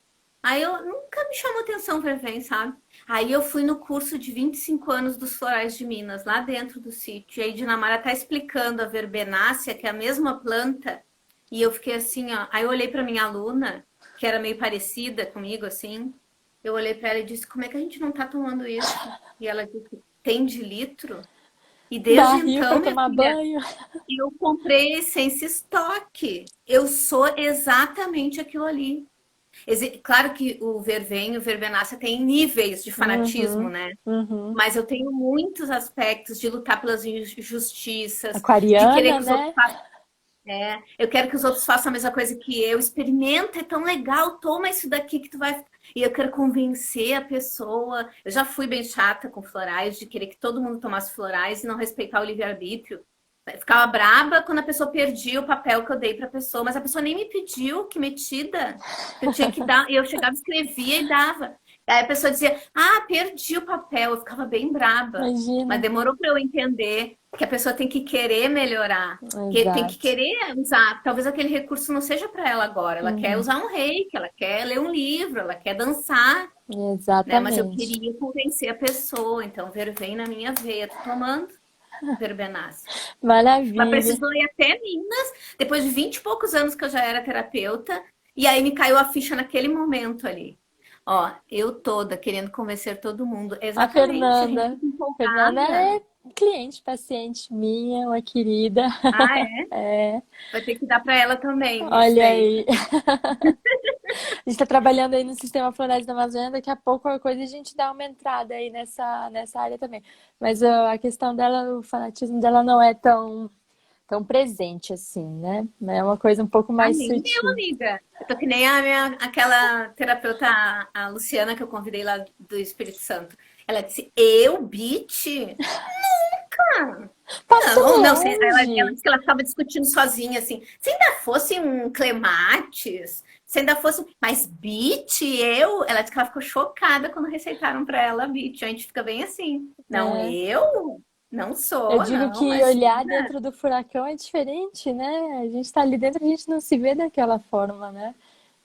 Aí eu nunca me chamou atenção vervém, sabe? Aí eu fui no curso de 25 anos dos Florais de Minas, lá dentro do sítio. E aí Dinamara tá explicando a verbenácea, que é a mesma planta. E eu fiquei assim, ó. Aí eu olhei para minha aluna, que era meio parecida comigo, assim. Eu olhei para ela e disse: Como é que a gente não tá tomando isso? E ela disse: Tem de litro? E desde barril para então, minha tomar filha, banho. eu comprei essência estoque. Eu sou exatamente aquilo ali. Claro que o vervenho, o verbenácea tem níveis de fanatismo, Uhum, né? uhum. Mas eu tenho muitos aspectos de lutar pelas injustiças, de querer Aquariana, que os outros né? façam. Eu quero que os outros façam a mesma coisa que eu. Experimenta, é tão legal. Toma isso daqui que tu vai. E eu quero convencer a pessoa. Eu já fui bem chata com florais, de querer que todo mundo tomasse florais e não respeitar o livre-arbítrio. Eu ficava braba quando a pessoa perdia o papel que eu dei para a pessoa, mas a pessoa nem me pediu, que metida. Eu tinha que dar, e eu chegava, escrevia e dava. Aí a pessoa dizia: Ah, perdi o papel. Eu ficava bem braba. Mas Imagina. demorou para eu entender que a pessoa tem que querer melhorar, que tem que Exato. querer usar. Talvez aquele recurso não seja para ela agora. Ela quer Uhum. usar um reiki, ela quer ler um livro, ela quer dançar, né? Mas eu Exatamente. queria convencer a pessoa. Então, vervém na minha veia. Tô tomando verbenácea. Mas Maravilha. precisou ir até Minas, depois de 20 e poucos anos que eu já era terapeuta, e aí me caiu a ficha naquele momento ali. Ó, eu toda querendo convencer todo mundo. A Exatamente, a gente Fernanda. fica Fernanda empolgada. é cliente, paciente minha, uma querida. Ah, é? É, Vai ter que dar para ela também, esse olha daí. aí. A gente está trabalhando aí no sistema Floresta da Amazônia, daqui a pouco a coisa a gente dá uma entrada aí nessa área também. Mas a questão dela, o fanatismo dela não é tão presente assim, né? É uma coisa um pouco Ah, mais nem eu, sutil. amiga. Eu tô que nem aquela terapeuta, a Luciana, que eu convidei lá do Espírito Santo. Ela disse, eu, Beat? Passou Não, ela longe. disse que ela estava discutindo sozinha, assim. Se ainda fosse um Clematis, se ainda fosse. Mas Beat, eu. Ela disse que ela ficou chocada quando receitaram para ela Beat. A gente fica bem assim. Não, É. eu? Não Eu sou, digo não, que olhar imagina. dentro do furacão é diferente, né? A gente tá ali dentro, a gente não se vê daquela forma, né?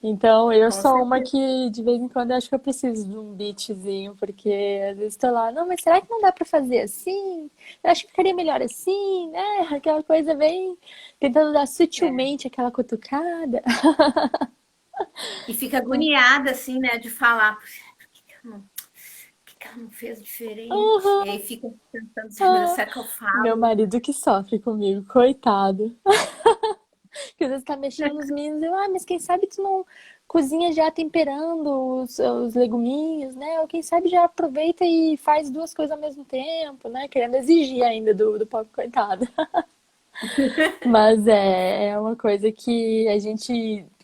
Então, eu Com sou uma certeza. que de vez em quando eu acho que eu preciso de um beatzinho, porque às vezes tô lá, não, mas será que não dá pra fazer assim? Eu acho que ficaria melhor assim, né? Aquela coisa bem tentando dar É. sutilmente aquela cutucada. E fica agoniada, assim, né, de falar. Por que ela não fez diferente? E Uhum. aí fica pensando assim, ai, meu Deus, Ah, será que eu meu falo? marido que sofre comigo, coitado. Que às vezes tá mexendo nos meninos, mas quem sabe tu não cozinha já temperando os leguminhos, né? Ou quem sabe já aproveita e faz duas coisas ao mesmo tempo, né? Querendo exigir ainda do pobre coitado. Mas é uma coisa que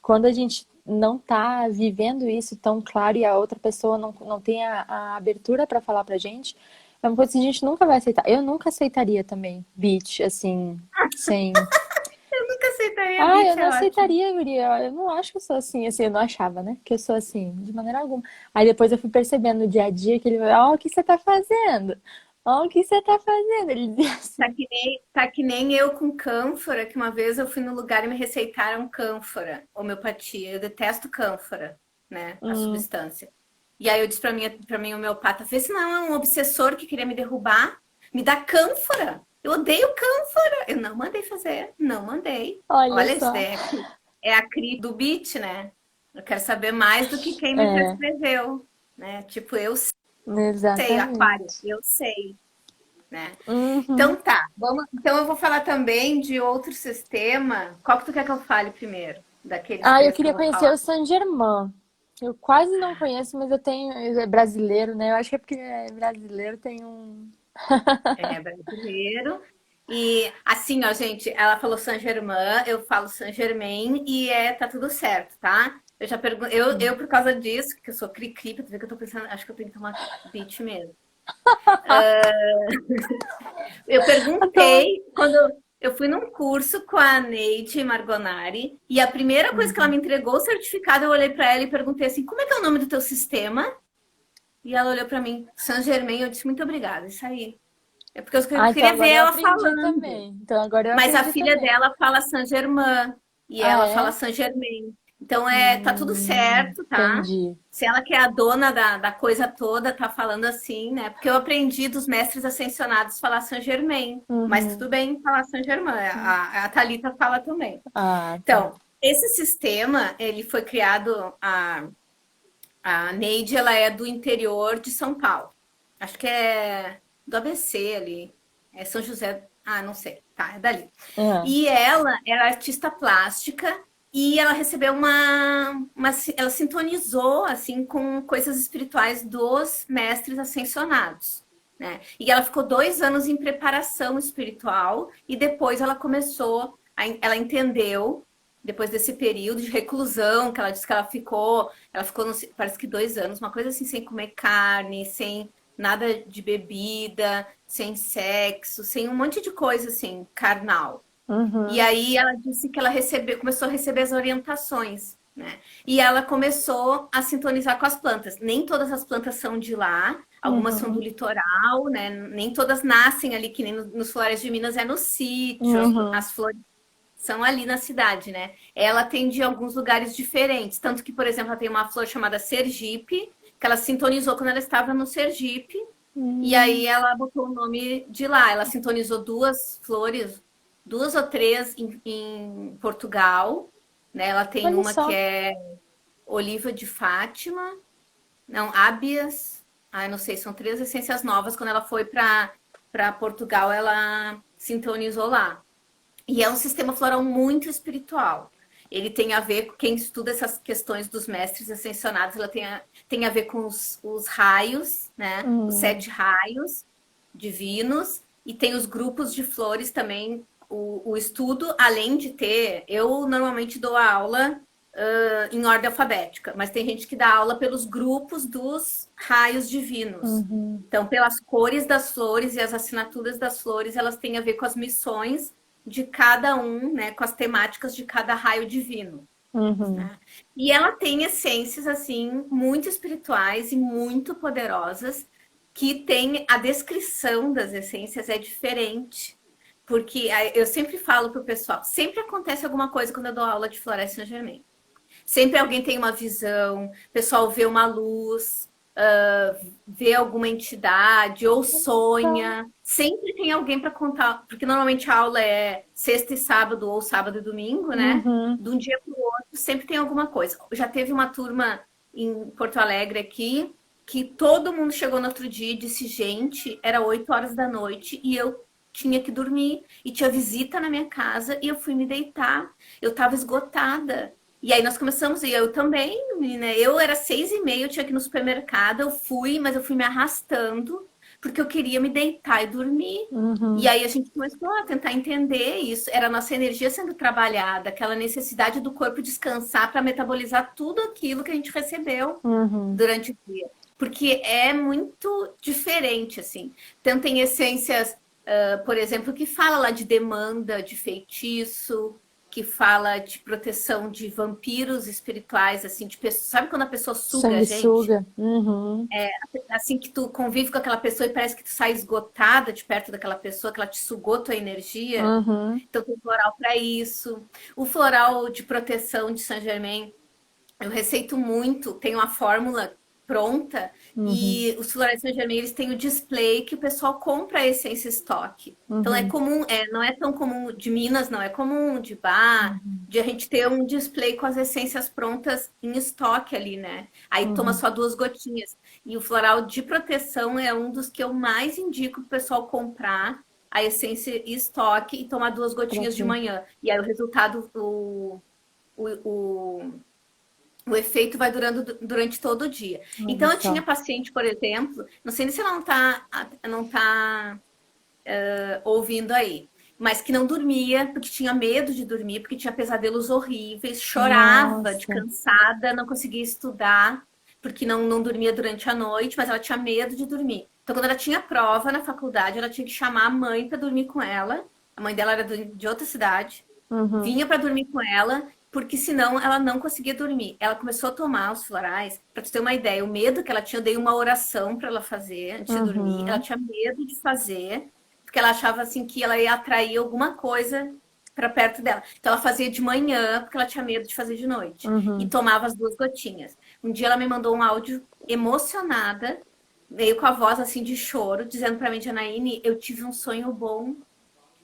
quando a gente não tá vivendo isso tão claro e a outra pessoa não tem a abertura pra falar pra gente, é uma coisa que a gente nunca vai aceitar. Eu nunca aceitaria também, beat, assim, sem. Eu nunca aceitaria Ah, eu beat, não é ótimo. aceitaria, guria. Eu não acho que eu sou assim, eu não achava, né? Que eu sou assim, de maneira alguma. Aí depois eu fui percebendo no dia a dia que ele, ó, o que você tá fazendo? Ó, o que você tá fazendo? Ele dizia assim. Tá que nem eu com cânfora, que uma vez eu fui no lugar e me receitaram cânfora, homeopatia. Eu detesto cânfora, né? A Hum, substância. E aí eu disse pra mim homeopata, vê se não é um obsessor que queria me derrubar. Me dá cânfora. Eu odeio cânfora. Eu não mandei fazer, não mandei. olha Olha, isso só. daí é a cri do beat, né? Eu quero saber mais do que quem me É, prescreveu, né? Tipo, eu sei, aquário, exatamente. eu sei, né? Então Uhum. tá, vamos. Então eu vou falar também de outro sistema. Qual que tu quer que eu fale primeiro? Daqueles Ah, eu três que eu queria vou conhecer falar. o Saint-Germain. Eu quase não conheço, mas eu tenho. É brasileiro, né? Eu acho que é porque é brasileiro, tem um. É brasileiro. E assim, ó, gente, ela falou Saint-Germain, eu falo Saint-Germain e tá tudo certo, tá? Eu já pergunto, eu por causa disso, que eu sou cri-cri, pra tu ver que eu tô pensando, acho que eu tenho que tomar beat mesmo. Eu Então, perguntei quando eu fui num curso com a Neide Margonari e a primeira coisa que ela me entregou o certificado, eu olhei para ela e perguntei assim: "Como é que é o nome do teu sistema?" E ela olhou para mim, Saint Germain, eu disse: "Muito obrigada". Isso aí. É porque eu então queria ver agora eu ela aprendi falando. também. Então agora eu Mas a aprendi filha também. dela fala Saint Germain e Ah, ela fala é? Saint Germain. Então tá tudo certo, tá? Entendi. Se ela que é a dona da coisa toda tá falando assim, né? Porque eu aprendi dos mestres ascensionados falar Saint Germain. Mas Uhum. tudo bem falar Saint Germain. A Thalita fala também. Ah, tá. Então, esse sistema, ele foi criado, a Neide, ela é do interior de São Paulo. Acho que é do ABC ali. É São José. Ah, não sei. Tá, é dali. Ah, E ela era artista plástica e ela recebeu ela sintonizou assim com coisas espirituais dos mestres ascensionados, né? E ela ficou 2 anos em preparação espiritual e depois ela começou, ela entendeu depois desse período de reclusão que ela disse que ela ficou parece que 2 anos, uma coisa assim sem comer carne, sem nada de bebida, sem sexo, sem um monte de coisa assim carnal. E uhum, aí ela disse que ela começou a receber as orientações, né? E ela começou a sintonizar com as plantas. Nem todas as plantas são de lá, algumas são do uhum, litoral, né? Nem todas nascem ali, que nem nos Flores de Minas é no sítio, uhum, as flores são ali na cidade, né? Ela tem de alguns lugares diferentes, tanto que, por exemplo, ela tem uma flor chamada Sergipe, que ela sintonizou quando ela estava no Sergipe, e hum. aí ela botou o nome de lá. Ela sintonizou duas flores, duas ou três em Portugal, né? Ela tem Olha uma que só. é Oliva de Fátima Não, Ábias. Ai, não sei, são 3 essências novas. Quando ela foi para Portugal, ela sintonizou lá. E é um sistema floral muito espiritual. Ele tem a ver, quem estuda essas questões dos mestres ascensionados, ela tem a ver com os raios, né? Os Hum, 7 raios divinos, e tem os grupos de flores também. O estudo, além de ter, eu normalmente dou a aula em ordem alfabética, mas tem gente que dá aula pelos grupos dos raios divinos. uhum, Então, pelas cores das flores e as assinaturas das flores, elas têm a ver com as missões de cada um, né, com as temáticas de cada raio divino. uhum. Né? E ela tem essências assim muito espirituais e muito poderosas, que tem a descrição das essências é diferente. Porque eu sempre falo para o pessoal, sempre acontece alguma coisa quando eu dou aula de Floresta Saint-Germain. Sempre alguém tem uma visão, o pessoal vê uma luz, vê alguma entidade ou Então, sonha. Sempre tem alguém para contar, porque normalmente a aula é sexta e sábado ou sábado e domingo, né? uhum. De um dia para o outro, sempre tem alguma coisa. Já teve uma turma em Porto Alegre aqui que todo mundo chegou no outro dia e disse: gente, era 8 horas da noite e eu tinha que dormir e tinha visita na minha casa e eu fui me deitar. Eu estava esgotada. E aí nós começamos, e eu também, menina, eu era 6h30, eu tinha que ir no supermercado, eu fui, mas eu fui me arrastando, porque eu queria me deitar e dormir. E Uhum, aí a gente começou a tentar entender isso, era a nossa energia sendo trabalhada, aquela necessidade do corpo descansar para metabolizar tudo aquilo que a gente recebeu uhum. durante o dia. Porque é muito diferente, assim. Então tem essências, por exemplo, que fala lá de demanda, de feitiço, que fala de proteção de vampiros espirituais, assim, de pessoas. Sabe quando a pessoa suga a gente? Sanguessuga. Uhum, Assim que tu convive com aquela pessoa e parece que tu sai esgotada de perto daquela pessoa, que ela te sugou tua energia. uhum, Então tem floral para isso. O floral de proteção de Saint Germain eu receito muito, tem uma fórmula pronta uhum, e os florais Saint Germain eles têm o display que o pessoal compra a essência estoque. Então é uhum, comum, não é tão comum de Minas, não é comum de bar, uhum, de a gente ter um display com as essências prontas em estoque ali, né? Aí toma uhum. só 2 gotinhas. E o floral de proteção é um dos que eu mais indico pro pessoal comprar a essência em estoque e tomar 2 gotinhas de Tranquilo. manhã. E aí o resultado, o o efeito vai durando durante todo o dia. Olha Então, eu só. tinha paciente, por exemplo, não sei se ela não tá ouvindo aí, mas que não dormia, porque tinha medo de dormir, porque tinha pesadelos horríveis, chorava de Nossa. cansada, não conseguia estudar, porque não dormia durante a noite, mas ela tinha medo de dormir. Então, quando ela tinha prova na faculdade, ela tinha que chamar a mãe para dormir com ela. A mãe dela era de outra cidade, Uhum, vinha para dormir com ela, porque senão ela não conseguia dormir. Ela começou a tomar os florais, para tu ter uma ideia, o medo que ela tinha, eu dei uma oração para ela fazer antes de dormir. Ela uhum, tinha medo de fazer, porque ela achava assim que ela ia atrair alguma coisa para perto dela. Então ela fazia de manhã, porque ela tinha medo de fazer de noite. E uhum. tomava as 2 gotinhas. Um dia ela me mandou um áudio emocionada, meio com a voz assim de choro, dizendo para mim, Janaíne, eu tive um sonho bom.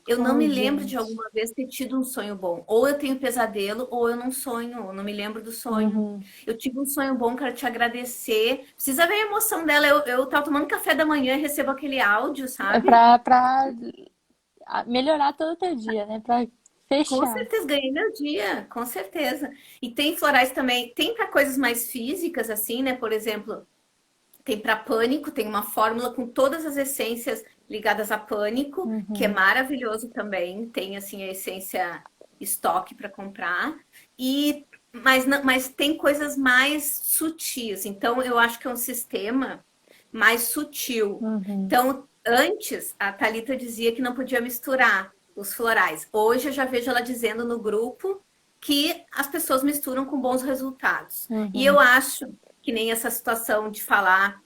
Eu não Ai, me lembro de gente. alguma vez ter tido um sonho bom. Ou eu tenho pesadelo, ou eu não sonho, eu não me lembro do sonho. Uhum. Eu tive um sonho bom, quero te agradecer. Precisa ver a emoção dela. Eu tava tomando café da manhã e recebo aquele áudio, É sabe? pra melhorar todo o teu dia, né? Pra Com fechar. certeza, ganhei meu dia, com certeza. E tem florais também, tem para coisas mais físicas, assim, né? Por exemplo, tem para pânico, tem uma fórmula com todas as essências ligadas a pânico, que é Uhum, maravilhoso também. Tem assim a essência estoque para comprar. E mas tem coisas mais sutis. Então eu acho que é um sistema mais sutil. uhum. Então, antes a Thalita dizia que não podia misturar os florais. Hoje eu já vejo ela dizendo no grupo que as pessoas misturam com bons resultados. E eu Uhum, acho que nem essa situação de falar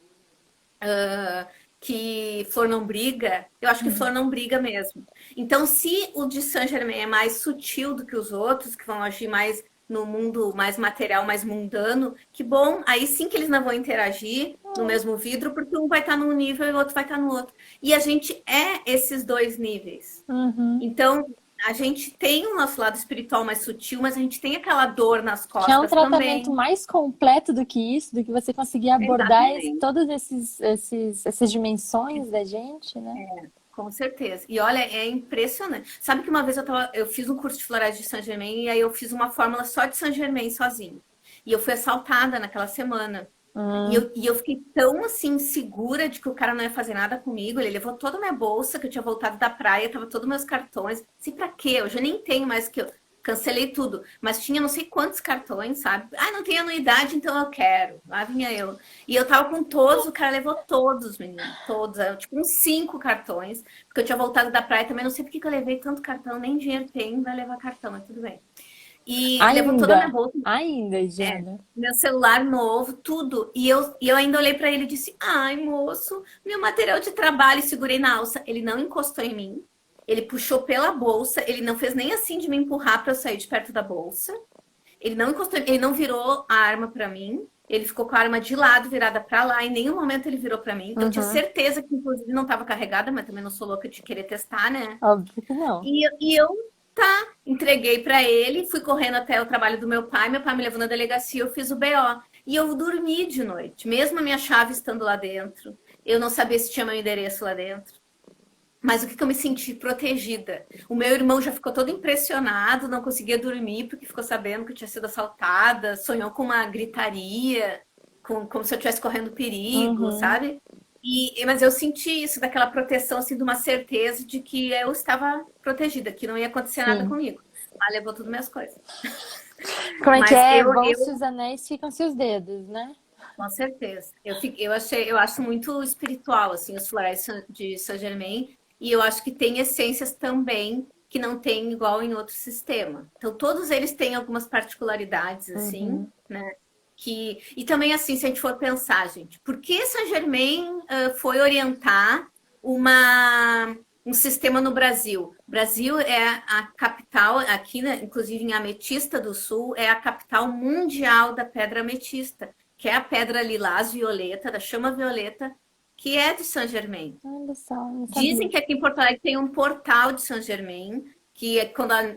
que flor não briga, eu acho que uhum, flor não briga mesmo. Então, se o de Saint Germain é mais sutil do que os outros, que vão agir mais no mundo mais material, mais mundano, que bom, aí sim que eles não vão interagir no mesmo vidro, porque um vai estar num nível e o outro vai estar no outro. E a gente é esses 2 níveis. uhum. Então, a gente tem o nosso lado espiritual mais sutil, mas a gente tem aquela dor nas Que é um costas tratamento também. mais completo do que isso, do que você conseguir abordar Exatamente. todas essas dimensões da gente, né? Com certeza. E olha, é impressionante. Sabe que uma vez eu fiz um curso de florais de Saint Germain e aí eu fiz uma fórmula só de Saint Germain sozinho. E eu fui assaltada naquela semana. Hum, E eu fiquei tão assim, segura de que o cara não ia fazer nada comigo. Ele levou toda a minha bolsa, que eu tinha voltado da praia, tava todos meus cartões. Sei pra quê? Eu já nem tenho mais que eu cancelei tudo. Mas tinha não sei quantos cartões, sabe? Ah, não tem anuidade, então eu quero. Lá vinha eu. E eu tava com todos, o cara levou todos, menino. Todos. Tipo, uns 5 cartões. Porque eu tinha voltado da praia também. Não sei por que eu levei tanto cartão, nem dinheiro tem, vai levar cartão, mas tudo bem. E levou toda a minha bolsa. ainda, É, Jana. meu celular novo, tudo. E eu ainda olhei pra ele e disse: Ai, moço, meu material de trabalho. E segurei na alça. Ele não encostou em mim. Ele puxou pela bolsa. Ele não fez nem assim de me empurrar pra eu sair de perto da bolsa. Ele não encostou, ele não virou a arma pra mim. Ele ficou com a arma de lado, virada pra lá. Em nenhum momento ele virou pra mim. Eu tinha Uhum, certeza que, inclusive, não estava carregada, mas também não sou louca de querer testar, né? óbvio que não. E eu entreguei para ele, fui correndo até o trabalho do meu pai me levou na delegacia, eu fiz o BO. E eu dormi de noite, mesmo a minha chave estando lá dentro. Eu não sabia se tinha meu endereço lá dentro. Mas o que, que eu me senti protegida? O meu irmão já ficou todo impressionado, não conseguia dormir porque ficou sabendo que eu tinha sido assaltada, sonhou com uma gritaria, como se eu estivesse correndo perigo, Uhum, sabe? Mas eu senti isso, daquela proteção, assim, de uma certeza de que eu estava protegida, que não ia acontecer nada sim. comigo. Mas levou tudo minhas coisas. Como é que Mas é? Vão-se eu os anéis, ficam-se os dedos, né? com certeza. Eu acho muito espiritual, assim, os florais de Saint-Germain, e eu acho que tem essências também que não tem igual em outro sistema. Então, todos eles têm algumas particularidades, assim, Uhum, né? E também, assim, se a gente for pensar, gente, por que Saint-Germain foi orientar um sistema no Brasil? O Brasil é a capital, aqui, né, inclusive em Ametista do Sul, é a capital mundial da pedra ametista, que é a pedra lilás violeta, da chama violeta, que é de Saint-Germain. olha só, não Dizem sabia. que aqui em Porto Alegre tem um portal de Saint-Germain, que é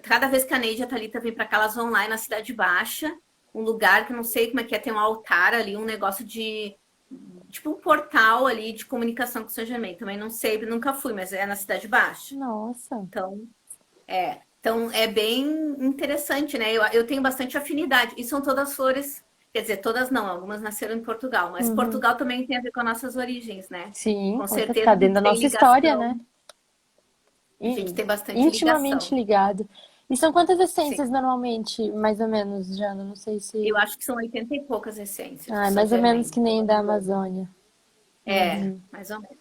cada vez que a Neide e a Thalita vêm para cá, elas vão lá na Cidade Baixa, um lugar que eu não sei como é que é, tem um altar ali, um negócio de tipo um portal ali de comunicação com Saint-Germain. Também não sei, nunca fui, mas é na Cidade Baixa. Nossa. Então, então é bem interessante, né? Eu tenho bastante afinidade. E são todas flores, quer dizer, todas não, algumas nasceram em Portugal, mas Uhum. Portugal também tem a ver com as nossas origens, né? Sim, Com com certeza. Tá certeza a dentro da gente tem nossa história, ligação, né? a gente tem bastante Intimamente ligação. ligado. E são quantas Sim. essências normalmente, mais ou menos, Jana? Não sei Eu se. acho que são 80 e poucas essências de Ah, é Saint mais ou menos Germain, que se eu nem não da me engano. Amazônia. É, Uhum. mais ou menos.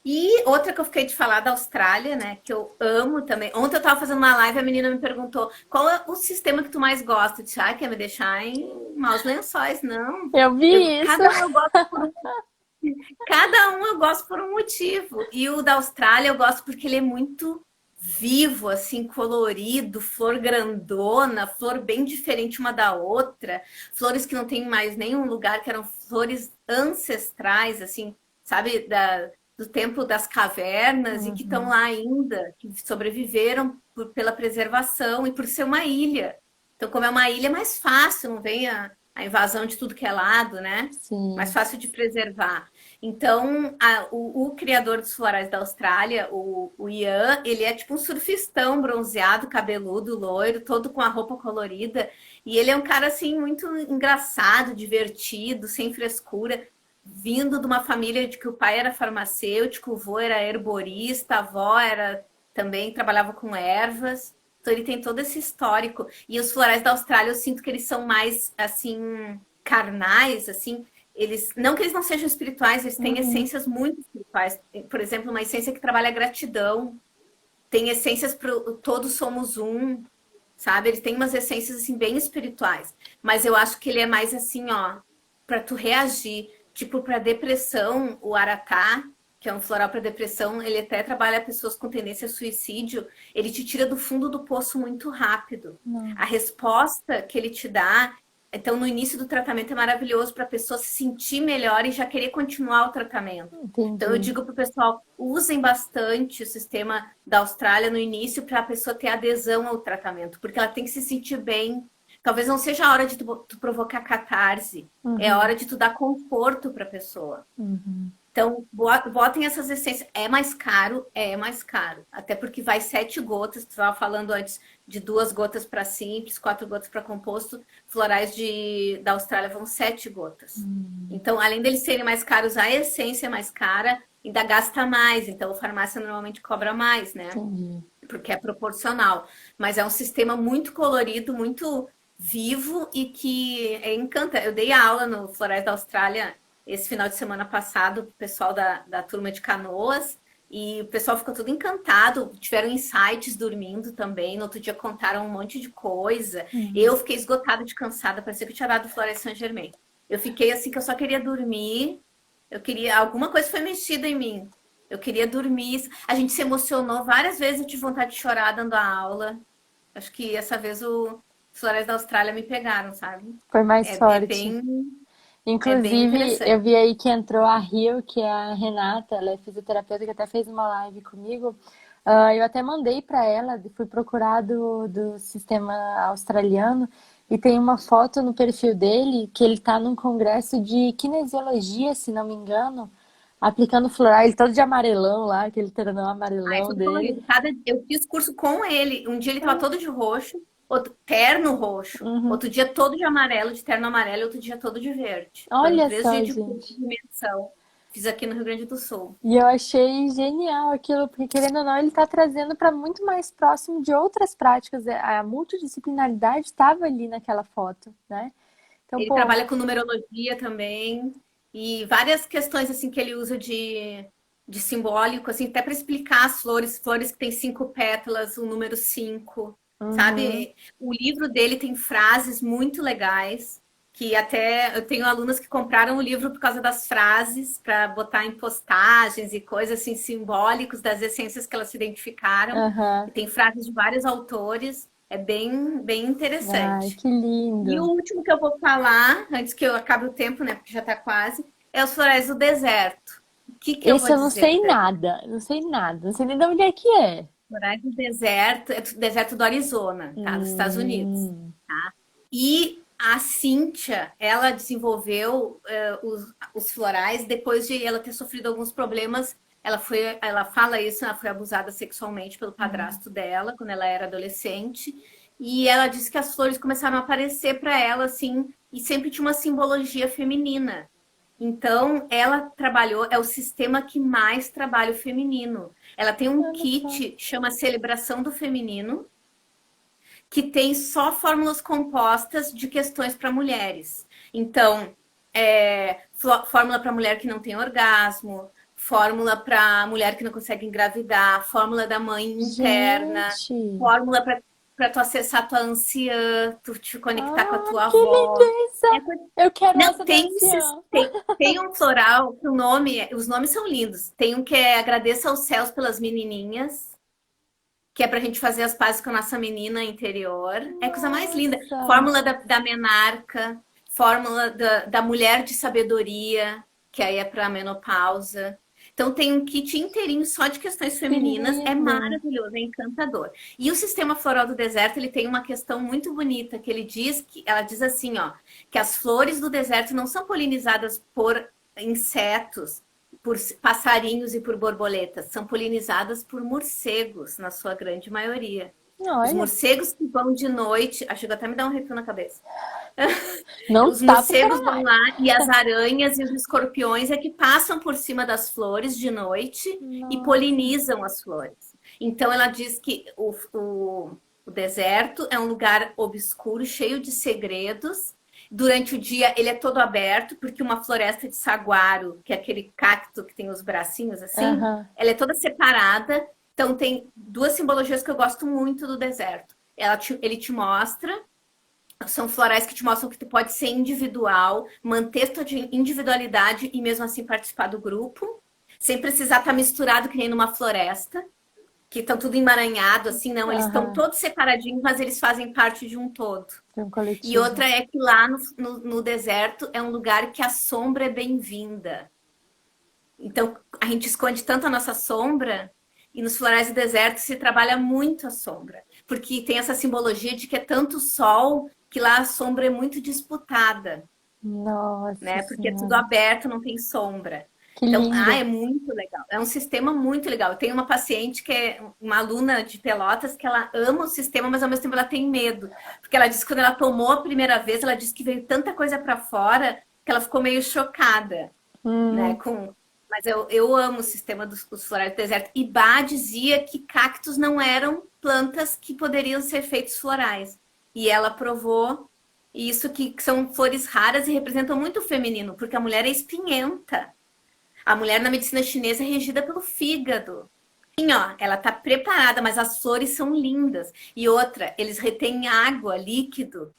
E outra que eu fiquei de falar da Austrália, né? Que eu amo também. Ontem eu tava fazendo uma live, a menina me perguntou qual é o sistema que tu mais gosta? Eu disse, ah, quer me deixar em maus lençóis? Não. Eu vi isso. Cada um eu gosto cada um eu gosto por um motivo. E o da Austrália eu gosto porque ele é muito vivo, assim, colorido, flor grandona, flor bem diferente uma da outra, flores que não tem mais nenhum lugar, que eram flores ancestrais, assim, sabe, do tempo das cavernas e que estão Uhum. lá ainda, que sobreviveram pela preservação e por ser uma ilha. Então, como é uma ilha, é mais fácil, não vem a invasão de tudo que é lado, né? Mais Sim. fácil de preservar. Então, o criador dos florais da Austrália, o Ian, ele é tipo um surfistão bronzeado, cabeludo, loiro, todo com a roupa colorida. E ele é um cara, assim, muito engraçado, divertido, sem frescura, vindo de uma família de que o pai era farmacêutico, o avô era herborista, a avó era também trabalhava com ervas. Então, ele tem todo esse histórico. E os florais da Austrália, eu sinto que eles são mais, assim, carnais, assim, eles não que eles não sejam espirituais, eles têm Uhum. essências muito espirituais. Por exemplo, uma essência que trabalha a gratidão, tem essências para todos somos um, sabe? Ele tem umas essências assim bem espirituais, mas eu acho que ele é mais assim, ó, para tu reagir, tipo para depressão, o aratá, que é um floral para depressão, ele até trabalha pessoas com tendência a suicídio, ele te tira do fundo do poço muito rápido. A Nossa. resposta que ele te dá Então, no início do tratamento é maravilhoso para a pessoa se sentir melhor e já querer continuar o tratamento. Então, eu Entendi. digo para o pessoal, usem bastante o sistema da Austrália no início para a pessoa ter adesão ao tratamento, porque ela tem que se sentir bem. Talvez não seja a hora de tu provocar catarse, é a hora de tu dar conforto para a pessoa. Então, botem essas essências. É mais caro? É mais caro. Até porque vai 7 gotas. Tu estava falando antes de 2 gotas para simples, 4 gotas para composto. Florais da Austrália vão 7 gotas. Então, além deles serem mais caros, a essência é mais cara, ainda gasta mais. Então, a farmácia normalmente cobra mais, né? Entendi. Porque é proporcional. Mas é um sistema muito colorido, muito vivo e que encanta. Eu dei aula no Florais da Austrália esse final de semana passado, o pessoal da turma de Canoas, e o pessoal ficou todo encantado, tiveram insights dormindo também, no outro dia contaram um monte de coisa. Eu fiquei esgotada de cansada, parecia que eu tinha dado Floresta Saint-Germain. Eu fiquei assim que eu só queria dormir, alguma coisa foi mexida em mim. Eu queria dormir. A gente se emocionou várias vezes, eu tive vontade de chorar dando a aula. Acho que essa vez os Florais da Austrália me pegaram, sabe? Foi mais É forte. bem, é bem Inclusive, eu interessante. vi aí que entrou a Rio, que é a Renata, ela é fisioterapeuta que até fez uma live comigo. Eu até mandei para ela, fui procurar do sistema australiano e tem uma foto no perfil dele que ele está num congresso de kinesiologia, se não me engano, aplicando floral, ele todo de amarelão lá, aquele terno Ai, amarelão tudo dele. colorido. Eu fiz curso com ele. Um dia ele tava todo de roxo, outro terno roxo. Uhum. Outro dia todo de amarelo, de terno amarelo, outro dia todo de verde. Foram Olha 3 dias só, de curso gente. de imersão. Fiz aqui no Rio Grande do Sul. E eu achei genial aquilo, porque querendo ou não, ele está trazendo para muito mais próximo de outras práticas. A multidisciplinaridade estava ali naquela foto, né? Então, Ele pô, trabalha com numerologia também e várias questões assim que ele usa de simbólico, assim, até para explicar as flores, flores que têm 5 pétalas, o número 5, uhum, sabe? O livro dele tem frases muito legais, que até eu tenho alunas que compraram o livro por causa das frases, para botar em postagens e coisas assim simbólicos das essências que elas se identificaram. aham. E tem frases de vários autores, é bem, bem Ai, interessante. que E o lindo. último que eu vou falar, antes que eu acabe o tempo, né? Porque já está quase, é os florais do deserto. O que, que eu vou Esse eu não dizer do sei deserto? nada, não sei nada, não sei nem de onde é que é. Florais do deserto, é do deserto do Arizona, tá? Dos Estados Unidos. Hum, E a Cíntia, ela desenvolveu os florais depois de ela ter sofrido alguns problemas. Ela fala isso, ela foi abusada sexualmente pelo padrasto dela quando ela era adolescente. E ela disse que as flores começaram a aparecer para ela assim, e sempre tinha uma simbologia feminina. Então, ela trabalhou, é o sistema que mais trabalha o feminino. Ela tem um olha só. kit, chama Celebração do Feminino, que tem só fórmulas compostas de questões para mulheres. Então, fórmula para mulher que não tem orgasmo, fórmula para mulher que não consegue engravidar, fórmula da mãe interna, Gente, fórmula para tu acessar tua anciã, tu te conectar com a tua que avó. lindeza! Eu quero Não, essa da anciã. tem um floral que os nomes são lindos. Tem um que é Agradeça aos Céus pelas Menininhas, que é pra gente fazer as pazes com a nossa menina interior. É a coisa mais linda. Nossa. Fórmula da menarca, fórmula da mulher de sabedoria, que aí é pra menopausa. Então tem um kit inteirinho só de questões Que femininas, é lindo. maravilhoso, é encantador. E o sistema floral do deserto, ele tem uma questão muito bonita, que ela diz assim, ó, que as flores do deserto não são polinizadas por insetos, por passarinhos e por borboletas, são polinizadas por morcegos, na sua grande maioria. Os Olha, morcegos que vão de noite, chegou até a me dar um arrepio na cabeça. não Os tá pro morcegos vão caralho. lá e as aranhas e os escorpiões é que passam por cima das flores de noite e Nossa. polinizam as flores. Então ela diz que o deserto é um lugar obscuro, cheio de segredos. Durante o dia ele é todo aberto, porque uma floresta de saguaro, que é aquele cacto que tem os bracinhos assim, Aham. ela é toda separada. Então tem 2 simbologias que eu gosto muito do deserto. Ele te mostra, são florais que te mostram que tu pode ser individual, manter tua individualidade e mesmo assim participar do grupo, sem precisar estar misturado que nem numa floresta. que estão tudo emaranhado, assim, não, eles estão Aham, todos separadinhos, mas eles fazem parte de um todo. de um E coletivo. outra é que lá no deserto é um lugar que a sombra é bem-vinda. Então, a gente esconde tanto a nossa sombra, e nos florais do deserto se trabalha muito a sombra, porque tem essa simbologia de que é tanto sol que lá a sombra é muito disputada, Nossa né? Porque é tudo Senhora, aberto, não tem sombra. que Então, lindo. é muito legal. É um sistema muito legal. Eu tenho uma paciente que é uma aluna de Pelotas que ela ama o sistema, mas ao mesmo tempo ela tem medo. Porque ela disse que quando ela tomou a primeira vez, ela disse que veio tanta coisa para fora que ela ficou meio chocada, né? Hum, Mas eu amo o sistema dos florais do deserto. E Bá dizia que cactos não eram plantas que poderiam ser feitos florais. E ela provou isso que são flores raras e representam muito o feminino, porque a mulher é espinhenta. A mulher na medicina chinesa é regida pelo fígado. Sim, ó, ela tá preparada, mas as flores são lindas. E outra, eles retêm água, líquido,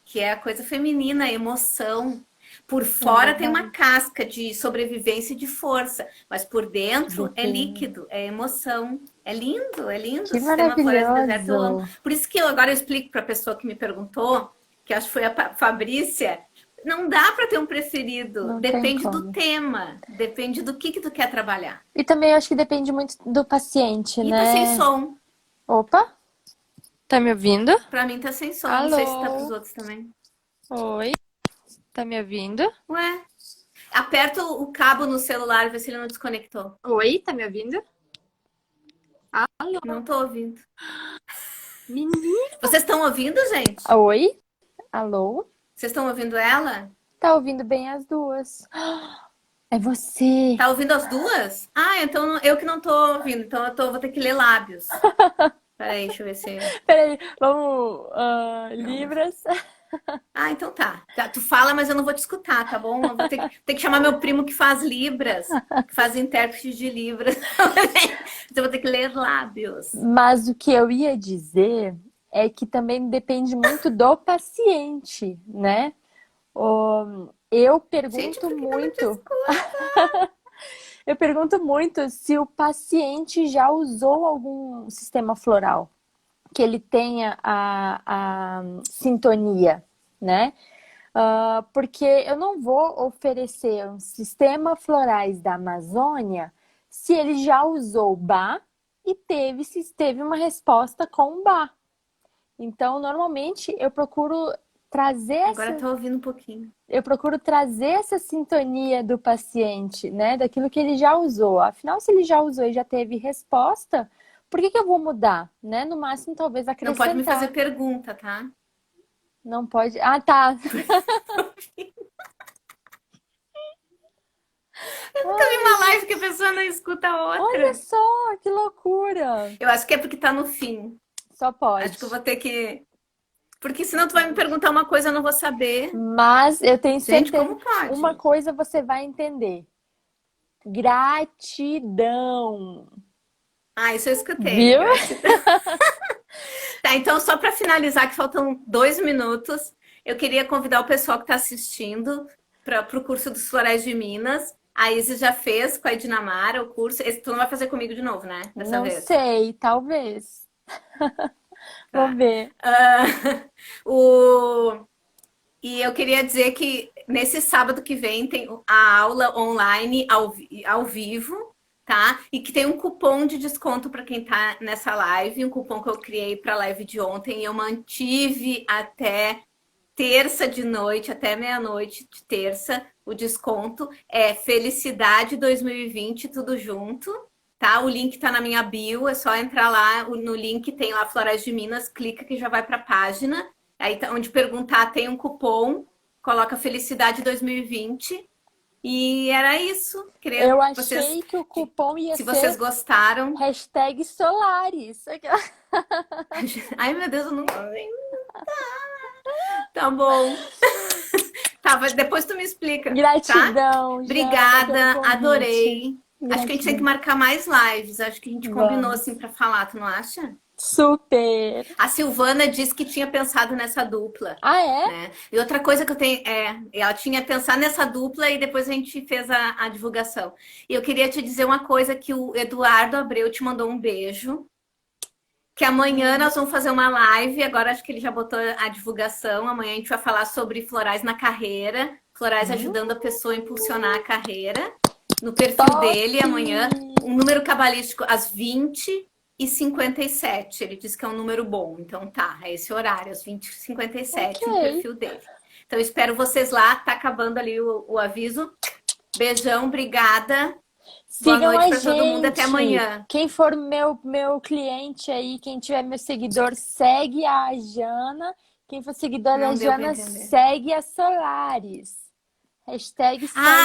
que é a coisa feminina, a emoção. Por é fora tem uma verdade. casca de sobrevivência e de força, mas por De dentro é defesa. líquido, é emoção. É lindo, é lindo. O Que sistema Floresta do Deserto eu amo. maravilhoso. Por isso que agora eu explico para a pessoa que me perguntou, que acho que foi a Fabrícia, não dá para ter um preferido, Não tem depende do como. tema, depende do que tu quer trabalhar. E também eu acho que depende muito do paciente, E tá sem né? som, Opa, tá me ouvindo? para mim tá sem som, não sei se tá para os Alô? outros também. Oi, tá me ouvindo? Ué, aperta o cabo no celular e vê se ele não desconectou. Oi, tá me ouvindo? Alô? Não tô ouvindo. Menina. Vocês estão ouvindo, gente? Oi? Alô? Vocês estão ouvindo ela? Tá ouvindo bem as duas. É você. Tá ouvindo as duas? Ah, então eu que não tô ouvindo. Então vou ter que ler lábios. Peraí, deixa eu ver se. Peraí, vamos. Não. Libras. Ah, então tá. Tu fala, mas eu não vou te escutar, tá bom? Eu vou ter que chamar meu primo que faz Libras, que faz intérprete de Libras. Então eu vou ter que ler lábios. Mas o que eu ia dizer é que também depende muito do paciente, né? Eu Gente, pergunto por que que eu não te muito, escuto? eu pergunto muito se o paciente já usou algum sistema floral, que ele tenha a sintonia, né? Porque eu não vou oferecer um sistema florais da Amazônia se ele já usou Bá e teve uma resposta com Bá. Então, normalmente Agora tô ouvindo um pouquinho. eu procuro trazer essa sintonia do paciente, né? Daquilo que ele já usou. Afinal, se ele já usou e já teve resposta, por que que eu vou mudar, né? No máximo, talvez Não pode me fazer acrescentar. pergunta, tá? Não pode. Ah, tá. Eu nunca vi uma live que a pessoa não escuta a Olha outra. só, que loucura. Eu acho que é porque tá no fim. Só Acho que eu pode. vou ter que. Porque senão tu vai me perguntar uma coisa, eu não vou saber. Mas eu tenho Gente, certeza, como uma pode? coisa você vai entender. Gratidão. Ah, isso eu escutei. Viu? Gratidão. Tá, então só para finalizar, que faltam 2 minutos, eu queria convidar o pessoal que está assistindo para o curso dos Florais de Minas. A Isis já fez com a Ednamara o curso. Esse tu não vai fazer comigo de novo, né? Dessa Não vez. sei, talvez. Vou Tá. ver. Ah, o... E eu queria dizer que nesse sábado que vem tem a aula online ao vivo, tá? E que tem um cupom de desconto para quem tá nessa live, um cupom que eu criei para a live de ontem e eu mantive até terça de noite, até meia-noite de terça. O desconto é Felicidade 2020, tudo junto, tá? O link tá na minha bio, é só entrar lá no link, tem lá Florais de Minas, clica que já vai para a página. Aí tá onde perguntar tem um cupom, coloca Felicidade 2020 e era isso. Queria Eu vocês, achei que o cupom ia se vocês ser gostaram. hashtag Solaris. Ai meu Deus, eu não. Tá bom. Tá, depois tu me explica, tá? Gratidão, Jana, pelo Obrigada, convite. adorei. Acho que a gente tem que Gratidão. marcar mais lives. Acho que a gente combinou assim Vamos. para falar, tu não acha? Super. A Silvana disse que tinha pensado nessa dupla, Ah, é? né? E outra coisa que eu tenho ela tinha pensado nessa dupla e depois a gente fez a divulgação. E eu queria te dizer uma coisa que o Eduardo Abreu te mandou um beijo, que amanhã nós vamos fazer uma live. Agora acho que ele já botou a divulgação. Amanhã a gente vai falar sobre florais na carreira, florais ajudando a pessoa a impulsionar a carreira. No perfil Top! dele, amanhã, um número cabalístico às 20h57. Ele disse que é um número bom. Então tá, é esse horário, às 20h57, no Ok. perfil dele. Então espero vocês lá. Tá acabando ali o aviso. Beijão, obrigada. Boa Sigam noite a para todo mundo. Até gente. amanhã. Quem for meu cliente aí, quem tiver meu seguidor, segue a Jana. Quem for seguidor da Não deu para Jana, entender. segue a Solaris. Hashtag Ah,